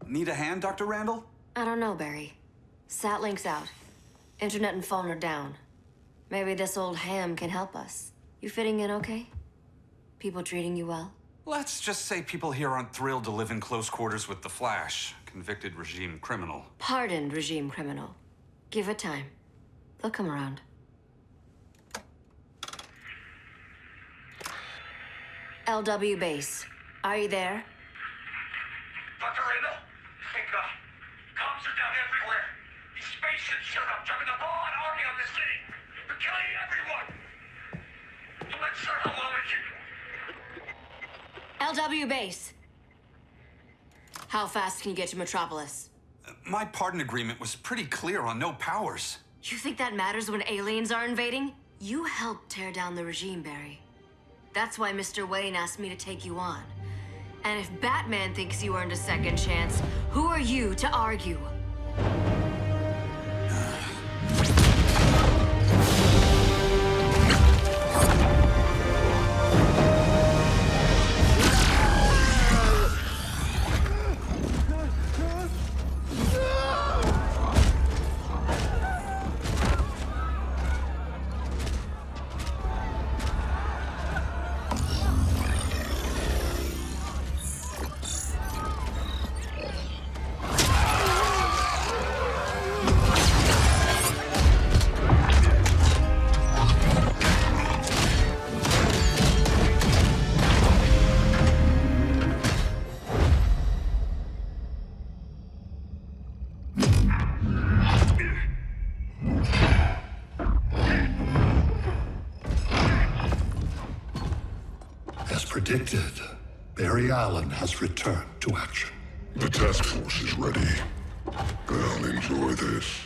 Need a hand, Dr. Randall? I don't know, Barry. Satlink's out. Internet and phone are down. Maybe this old ham can help us. You fitting in okay? People treating you well? Let's just say people here aren't thrilled to live in close quarters with the Flash, convicted regime criminal. Pardoned regime criminal. Give it time. They'll come around. LW base. Are you there? Dr. Randall? Thank God. Cops are down everywhere. These spaceships showed up, driving the ball and army on this city. They're killing everyone. I'm not sure how long it can... LW base. How fast can you get to Metropolis? My pardon agreement was pretty clear on no powers. You think that matters when aliens are invading? You helped tear down the regime, Barry. That's why Mr. Wayne asked me to take you on. And if Batman thinks you earned a second chance, who are you to argue? As predicted, Barry Allen has returned to action. The task force is ready. I'll enjoy this.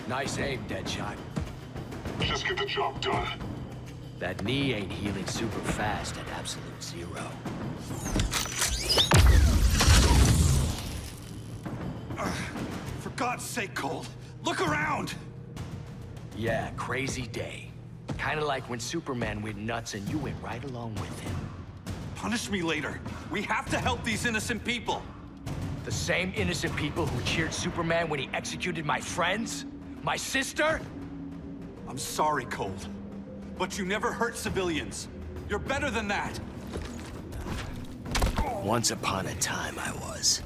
Nice aim, Deadshot. Just get the job done. That knee ain't healing super fast at absolute zero. For God's sake, Cold, look around! Yeah, crazy day. Kinda like when Superman went nuts and you went right along with him. Punish me later. We have to help these innocent people. The same innocent people who cheered Superman when he executed my friends? My sister? I'm sorry, Cold. But you never hurt civilians. You're better than that. Once upon a time, I was.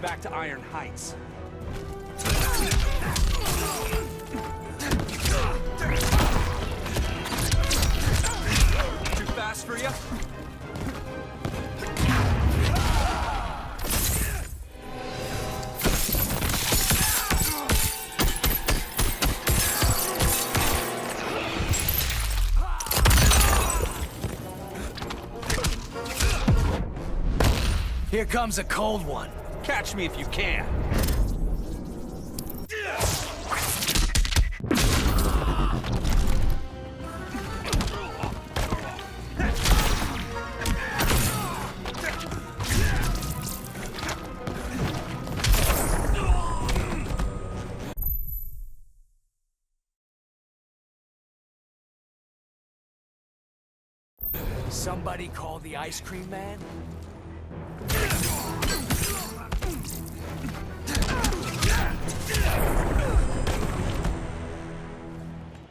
Back to Iron Heights. Too fast for you? Here comes a cold one. Catch me if you can. Somebody call the ice cream man?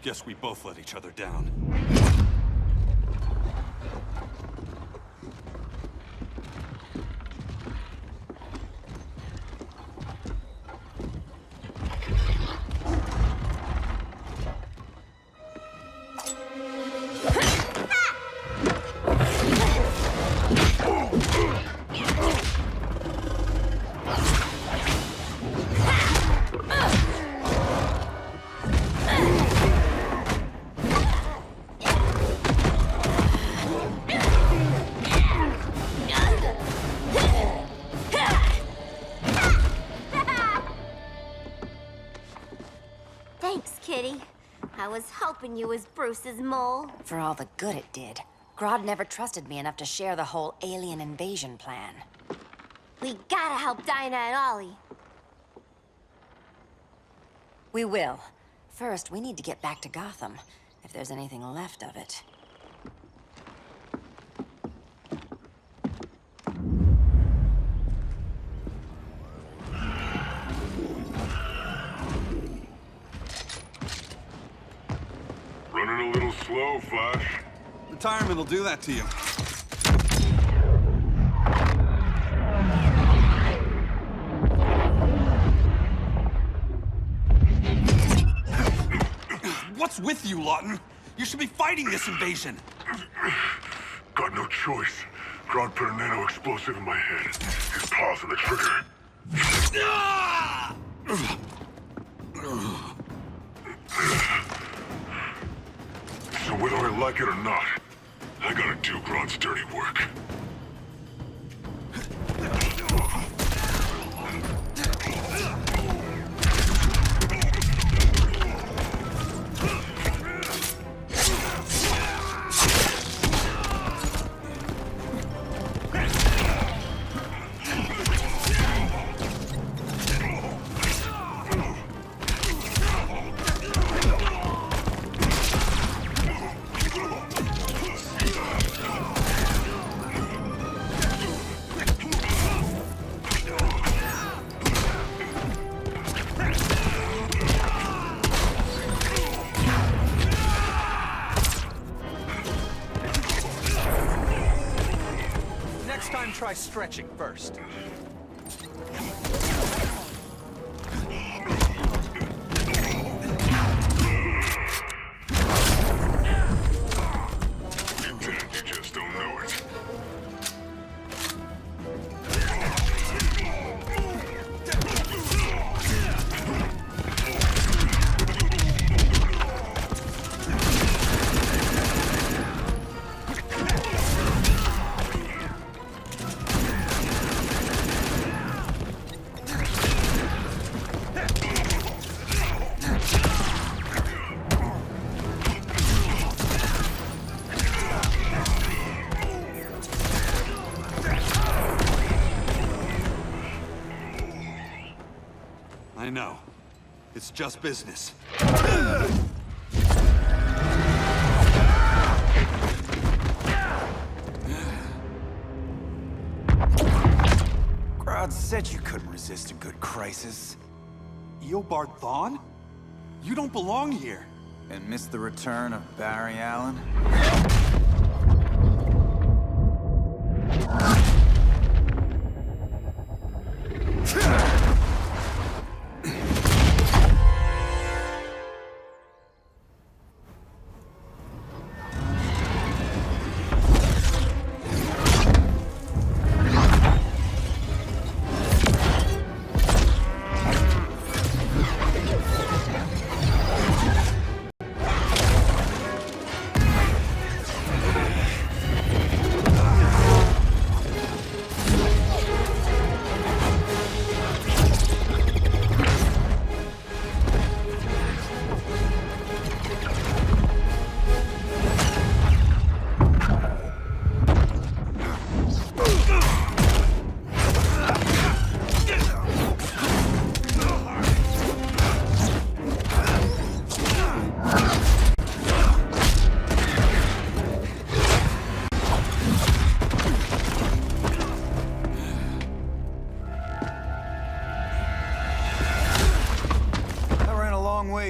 Guess we both let each other down. Thanks, Kitty. I was hoping you was Bruce's mole. For all the good it did. Grodd never trusted me enough to share the whole alien invasion plan. We gotta help Dinah and Ollie. We will. First, we need to get back to Gotham, if there's anything left of it. Running a little slow, Flash. Retirement will do that to you. What's with you, Lawton? You should be fighting this invasion. Got no choice. Grodd put a nano explosive in my head. His paws on the trigger. So whether I like it or not, I gotta do Grodd's dirty work. try stretching first. You can, you just don't know it. I know. It's just business. Crowd said you couldn't resist a good crisis. Eobard Thawne? You don't belong here. And miss the return of Barry Allen?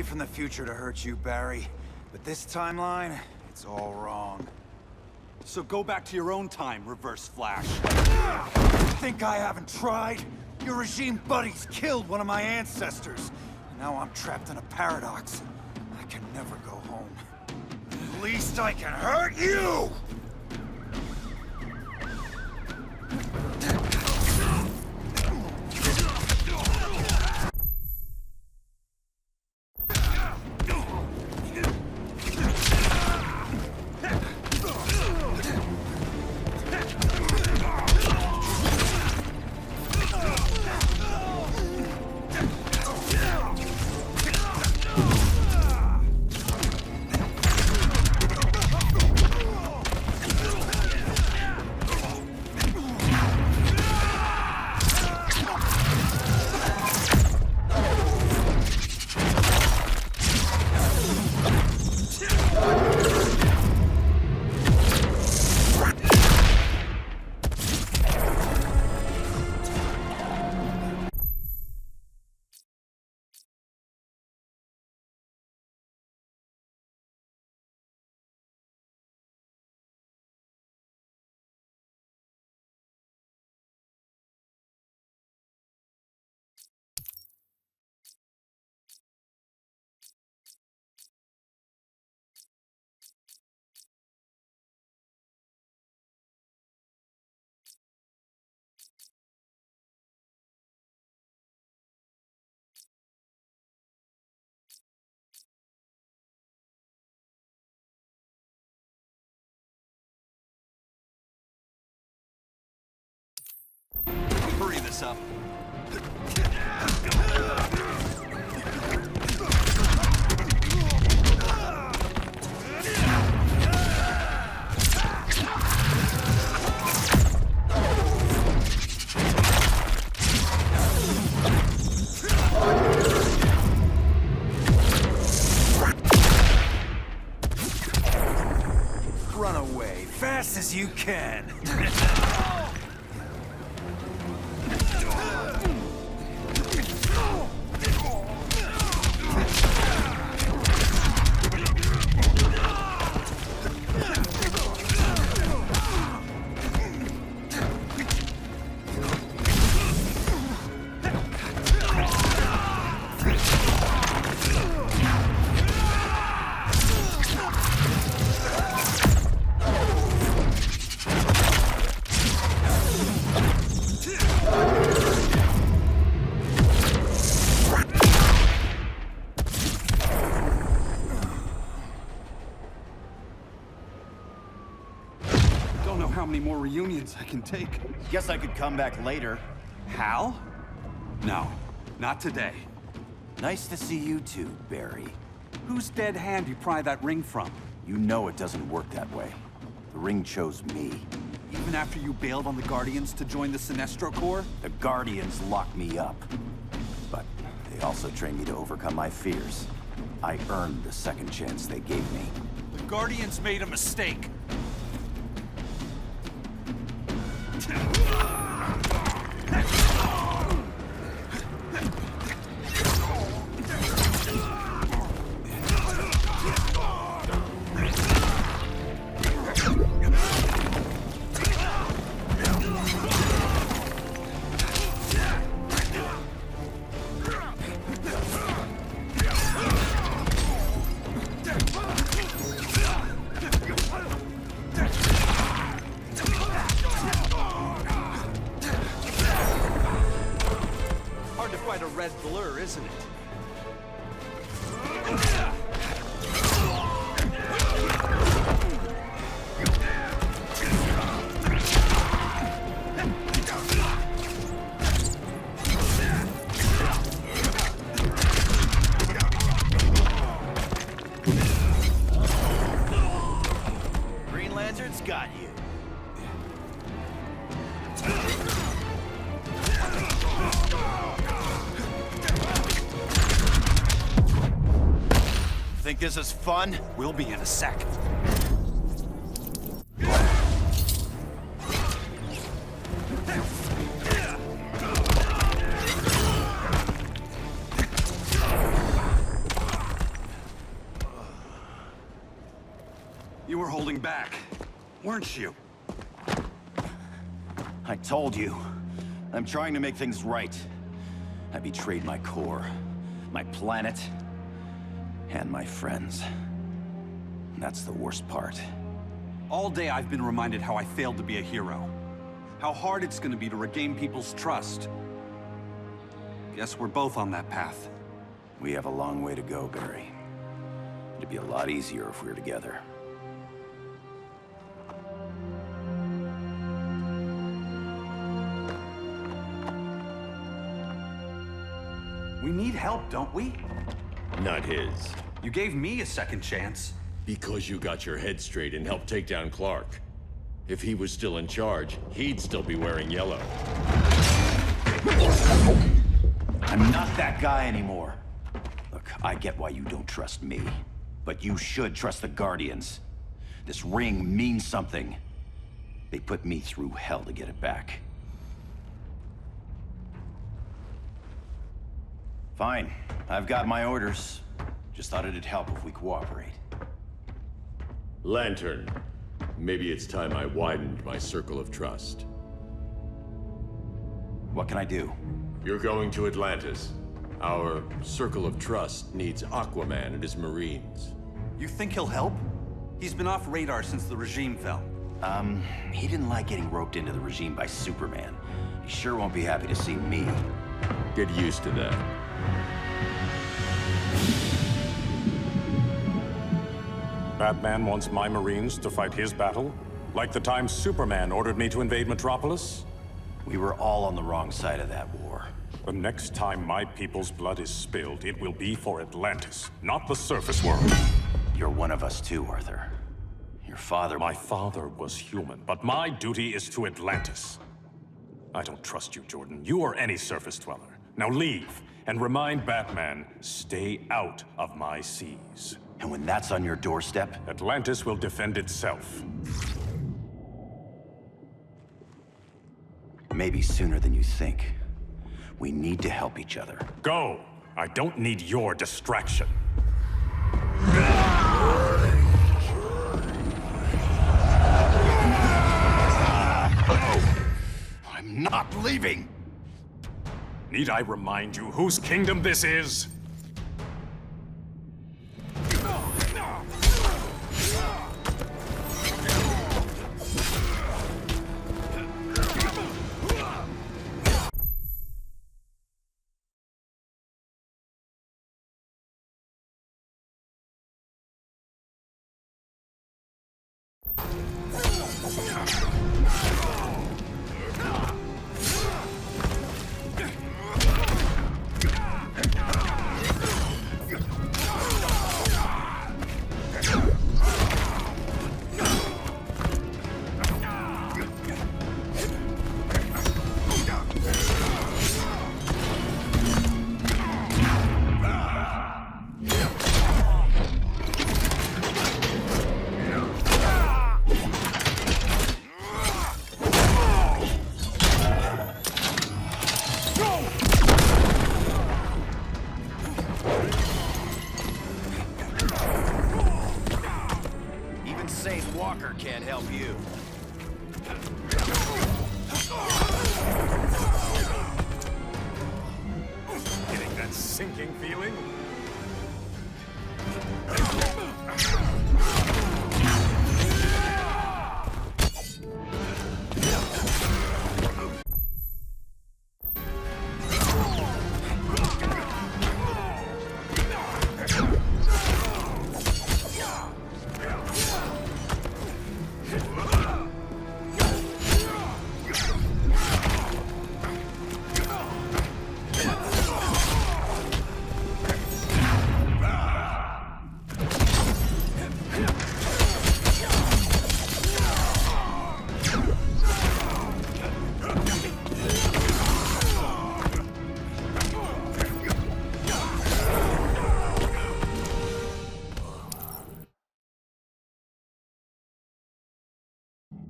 From the future to hurt you, Barry. But this timeline, it's all wrong. So go back to your own time, Reverse Flash. Think I haven't tried? Your regime buddies killed one of my ancestors. And now I'm trapped in a paradox. I can never go home. At least I can hurt you! Hurry this up. Run away, fast as you can. many more reunions I can take. Guess I could come back later. Hal? No, not today. Nice to see you too, Barry. Whose dead hand you pry that ring from? You know it doesn't work that way. The ring chose me. Even after you bailed on the Guardians to join the Sinestro Corps? The Guardians locked me up. But they also trained me to overcome my fears. I earned the second chance they gave me. The Guardians made a mistake. Quite a red blur, isn't it? Green Lantern's got you. Think this is fun? We'll be in a sec. You were holding back, weren't you? I told you. I'm trying to make things right. I betrayed my core, my planet, and my friends. That's the worst part. All day I've been reminded how I failed to be a hero. How hard it's gonna be to regain people's trust. Guess we're both on that path. We have a long way to go, Barry. It'd be a lot easier if we were together. We need help, don't we? Not his. You gave me a second chance. Because you got your head straight and helped take down Clark. If he was still in charge, he'd still be wearing yellow. I'm not that guy anymore. Look, I get why you don't trust me, but you should trust the Guardians. This ring means something. They put me through hell to get it back. Fine, I've got my orders. Just thought it'd help if we cooperate. Lantern, maybe it's time I widened my circle of trust. What can I do? You're going to Atlantis. Our circle of trust needs Aquaman and his Marines. You think he'll help? He's been off radar since the regime fell. He didn't like getting roped into the regime by Superman. He sure won't be happy to see me. Get used to that. Batman wants my Marines to fight his battle? Like the time Superman ordered me to invade Metropolis? We were all on the wrong side of that war. The next time my people's blood is spilled, it will be for Atlantis, not the surface world. You're one of us too, Arthur. Your father... My father was human, but my duty is to Atlantis. I don't trust you, Jordan. You or any surface dweller. Now leave, and remind Batman, stay out of my seas. And when that's on your doorstep? Atlantis will defend itself. Maybe sooner than you think. We need to help each other. Go! I don't need your distraction. I'm not leaving! Need I remind you whose kingdom this is? can't help you. Getting that sinking feeling?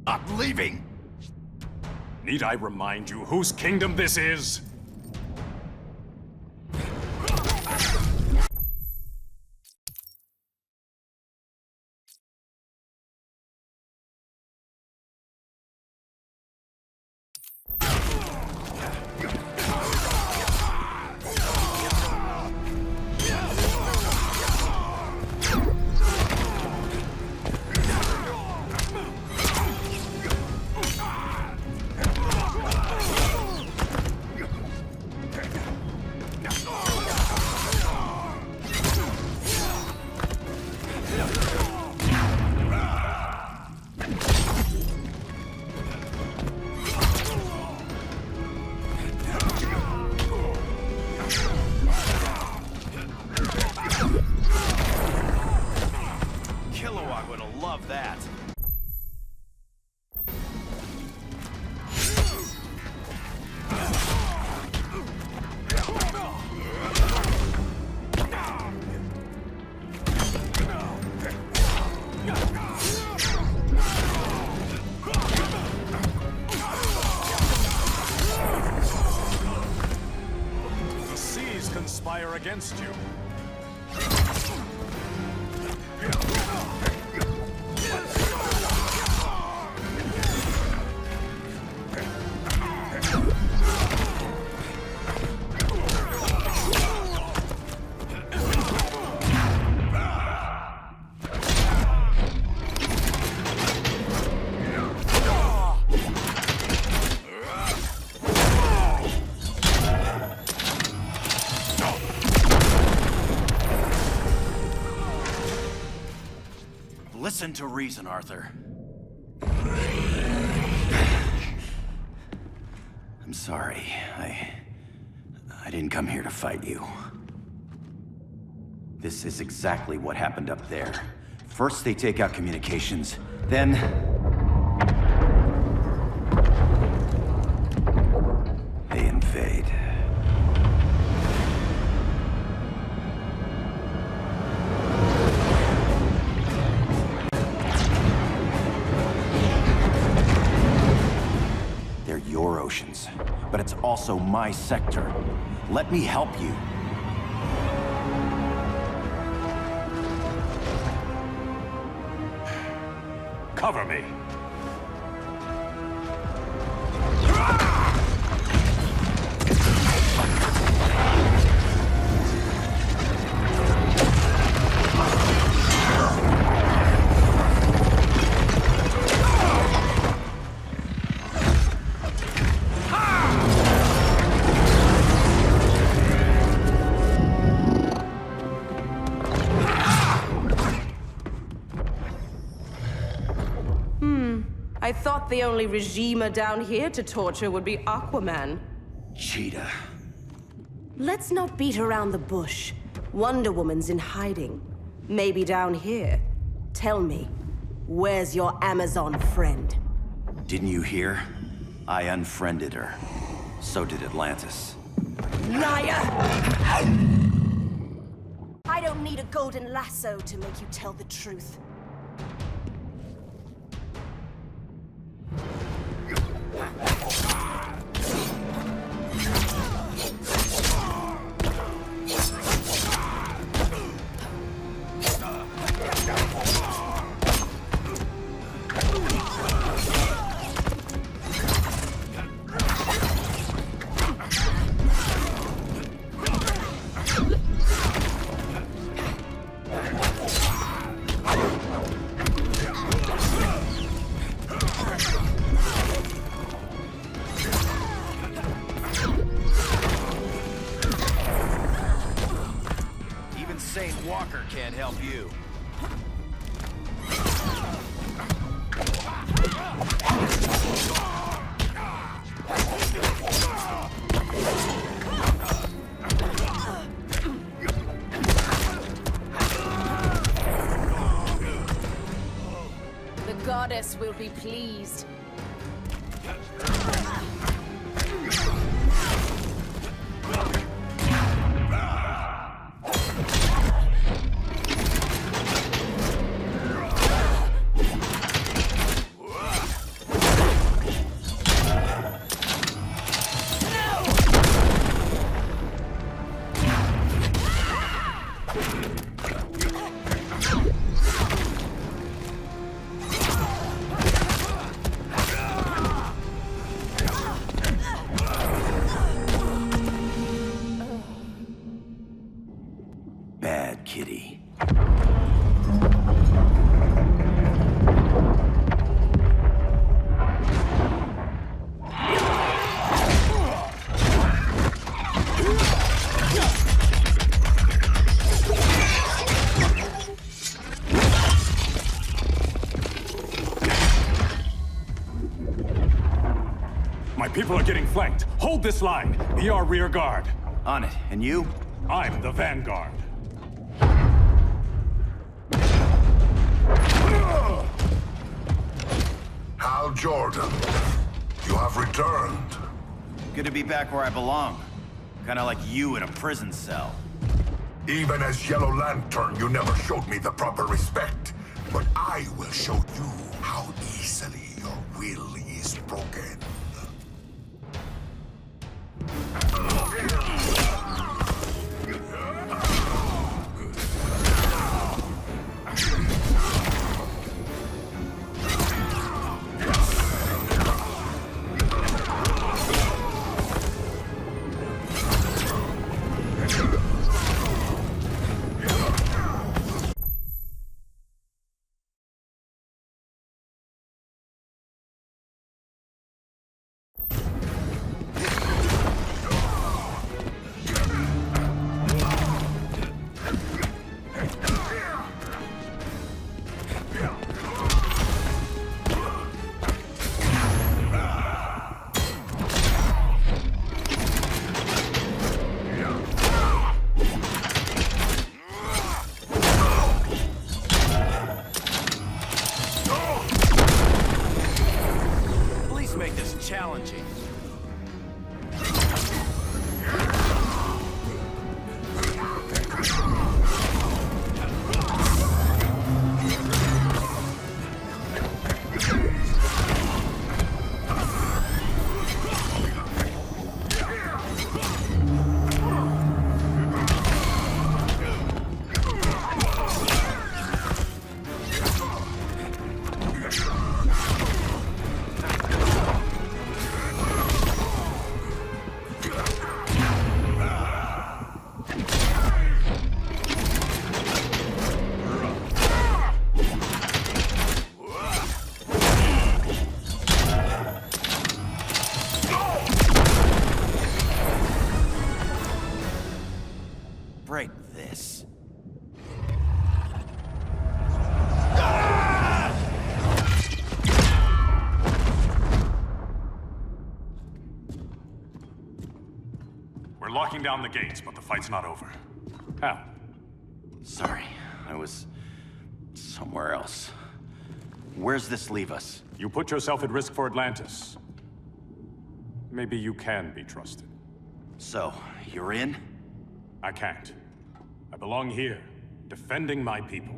Not leaving! Need I remind you whose kingdom this is? Kilowog would have loved that. The seas conspire against you. Listen to reason, Arthur. I'm sorry. I didn't come here to fight you. This is exactly what happened up there. First they take out communications, then... they invade. They're your oceans, but it's also my sector. Let me help you. Cover me. I thought the only regimer down here to torture would be Aquaman. Cheetah. Let's not beat around the bush. Wonder Woman's in hiding. Maybe down here. Tell me, where's your Amazon friend? Didn't you hear? I unfriended her. So did Atlantis. Liar! I don't need a golden lasso to make you tell the truth. Saint Walker can't help you. The goddess will be pleased. Bad kitty. My people are getting flanked. Hold this line. Be our rear guard. On it. And you? I'm the vanguard. Hal Jordan, you have returned. Good to be back where I belong. Kinda like you in a prison cell. Even as Yellow Lantern, you never showed me the proper respect. But I will show you how easily your will is broken. Make this challenging. Break this. We're locking down the gates, but the fight's not over. Hal. Sorry, I was somewhere else. Where's this leave us? You put yourself at risk for Atlantis. Maybe you can be trusted. So, you're in? I can't. I belong here, defending my people.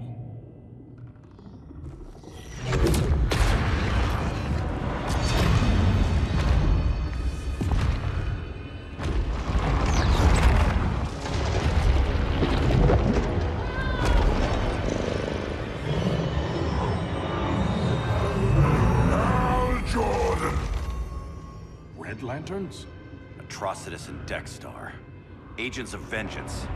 Jordan! Red Lanterns? Atrocitus and Dexstar. Agents of Vengeance.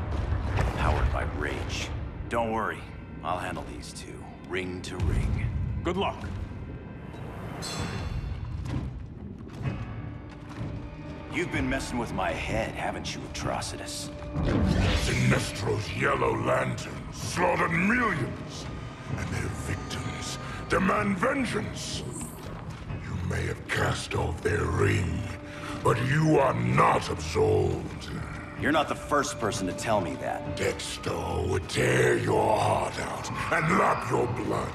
Powered by rage. Don't worry, I'll handle these two, ring to ring. Good luck. You've been messing with my head, haven't you, Atrocitus? Sinestro's yellow lanterns slaughtered millions, and their victims demand vengeance. You may have cast off their ring, but you are not absolved. You're not the first person to tell me that. Dexter would tear your heart out and lap your blood.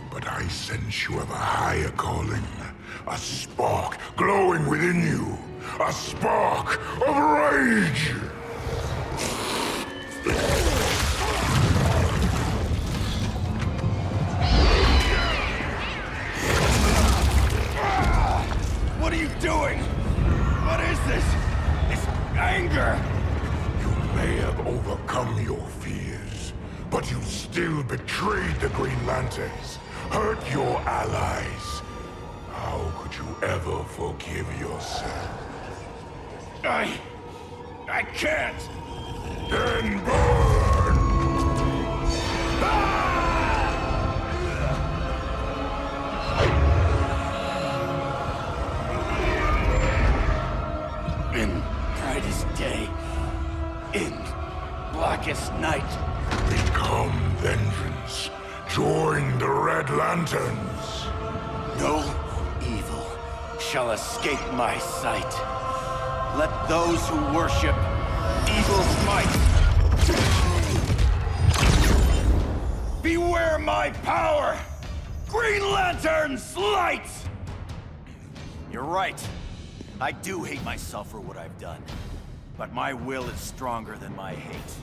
But I sense you have a higher calling. A spark glowing within you. A spark of rage! What are you doing? What is this? This anger? You may have overcome your fears, but you still betrayed the Green Lanterns, hurt your allies. How could you ever forgive yourself? I can't! Then burn! In brightest day, in blackest night. Become vengeance. Join the Red Lanterns. No evil shall escape my sight. Let those who worship evil's might beware my power! Green Lantern's light! You're right. I do hate myself for what I've done. But my will is stronger than my hate.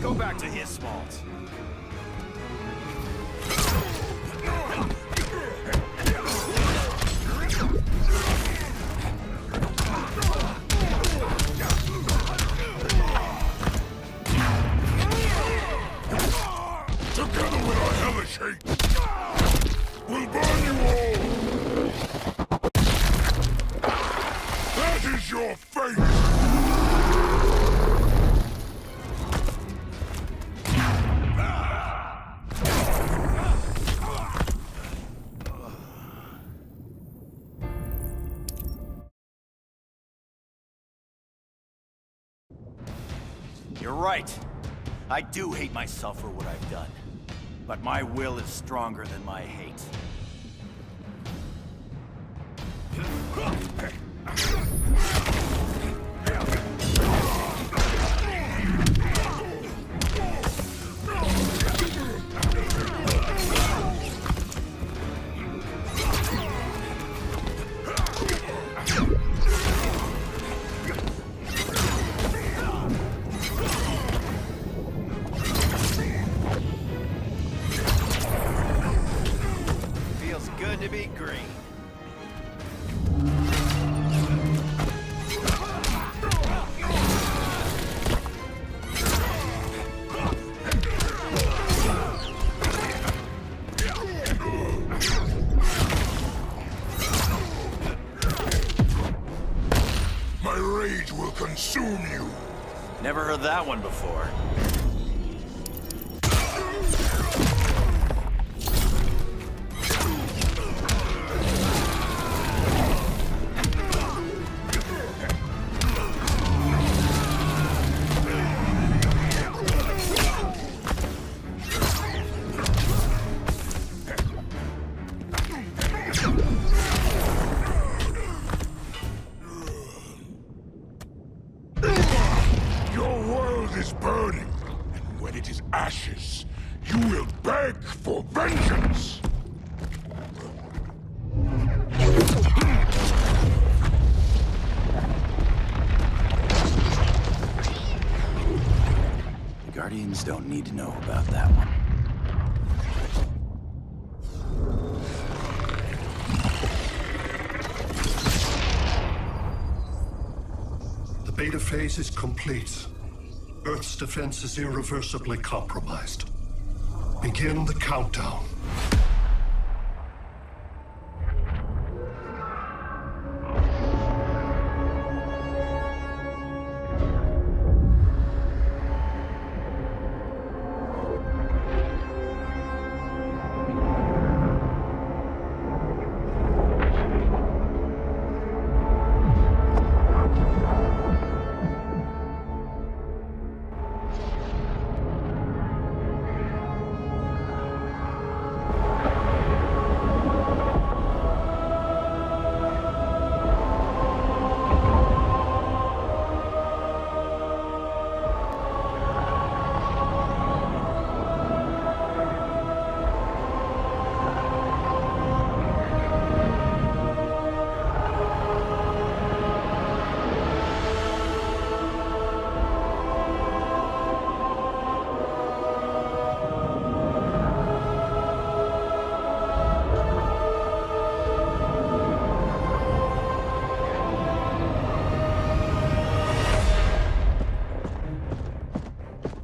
Go back to his fault. Together with our hellish hate, we'll burn you all! That is your fate! You're right. I do hate myself for what I've done. But my will is stronger than my hate. Feels good to be green. My rage will consume you. Never heard that one before. Your world is burning, and when it is ashes, you will beg for vengeance! The Guardians don't need to know about that one. The beta phase is complete. Earth's defense is irreversibly compromised. Begin the countdown.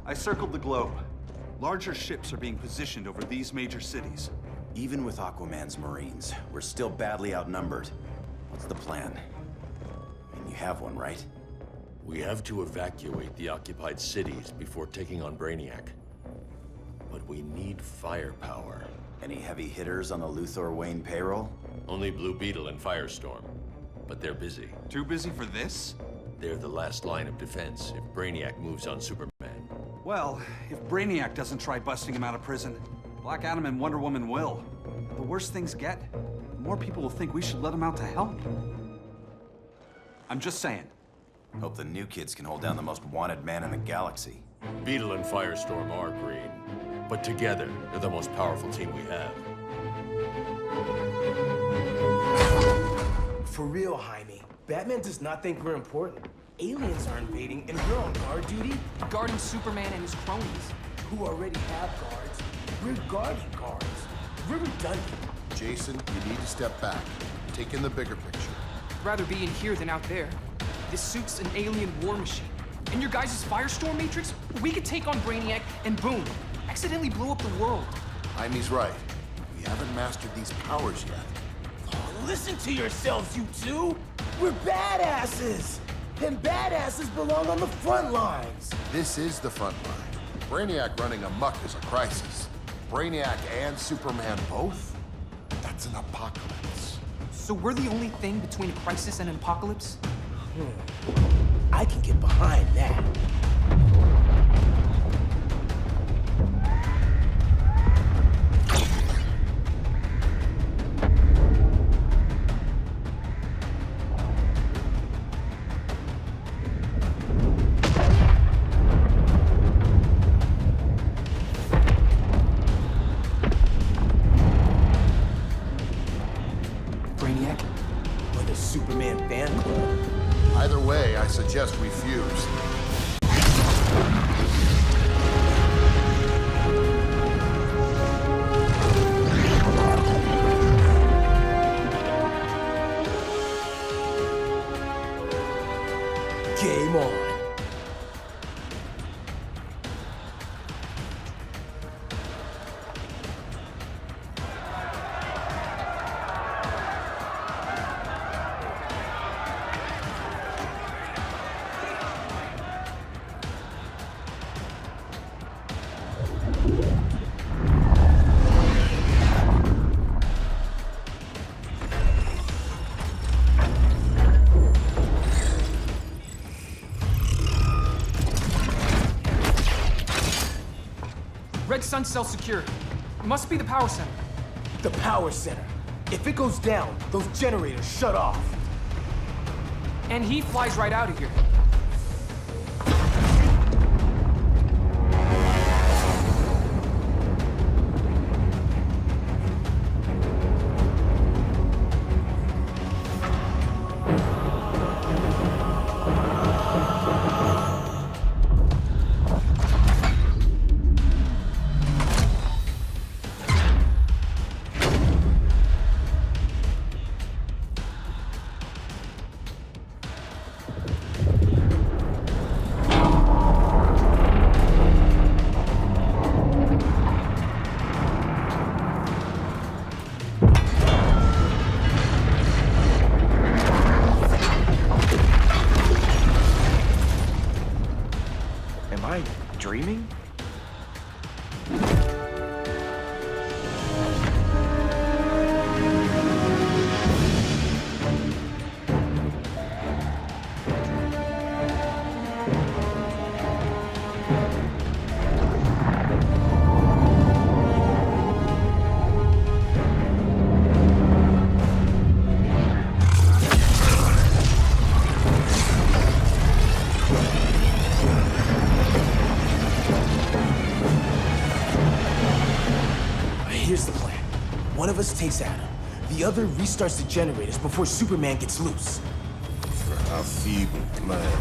I circled the globe. Larger ships are being positioned over these major cities. Even with Aquaman's Marines, we're still badly outnumbered. What's the plan? And you have one, right? We have to evacuate the occupied cities before taking on Brainiac. But we need firepower. Any heavy hitters on the Luthor Wayne payroll? Only Blue Beetle and Firestorm. But they're busy. Too busy for this? They're the last line of defense if Brainiac moves on Superman. Well, if Brainiac doesn't try busting him out of prison, Black Adam and Wonder Woman will. The worse things get, the more people will think we should let him out to help. I'm just saying. Hope the new kids can hold down the most wanted man in the galaxy. Beetle and Firestorm are green, but together, they're the most powerful team we have. For real, Jaime, Batman does not think we're important. Aliens are invading, and we're on guard duty? Guarding Superman and his cronies. Who already have guards. We're guarding guards. We're redundant. Jason, you need to step back. Take in the bigger picture. I'd rather be in here than out there. This suit's an alien war machine. In your guys' Firestorm Matrix, we could take on Brainiac and boom, accidentally blow up the world. Jaime's right. We haven't mastered these powers yet. Oh, listen to yourselves, you two! We're badasses! And badasses belong on the front lines! This is the front line. Brainiac running amok is a crisis. Brainiac and Superman both? That's an apocalypse. So we're the only thing between a crisis and an apocalypse? I can get behind that. Brainiac? Or the Superman fan club? Either way, I suggest we fuse. Game on. sun cell secure. It must be the power center. The power center. If it goes down, those generators shut off. And he flies right out of here. Am I dreaming? Here's the plan. One of us takes Adam. The other restarts the generators before Superman gets loose. A feeble plan.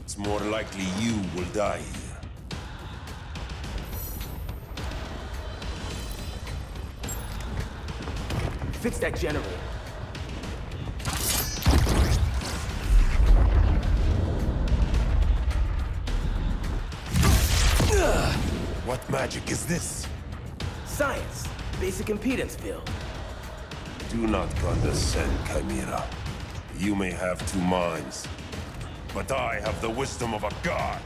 It's more likely you will die here. Fix that generator. What magic is this? Science. Basic impedance field. Do not condescend, Chimera. You may have two minds, but I have the wisdom of a god.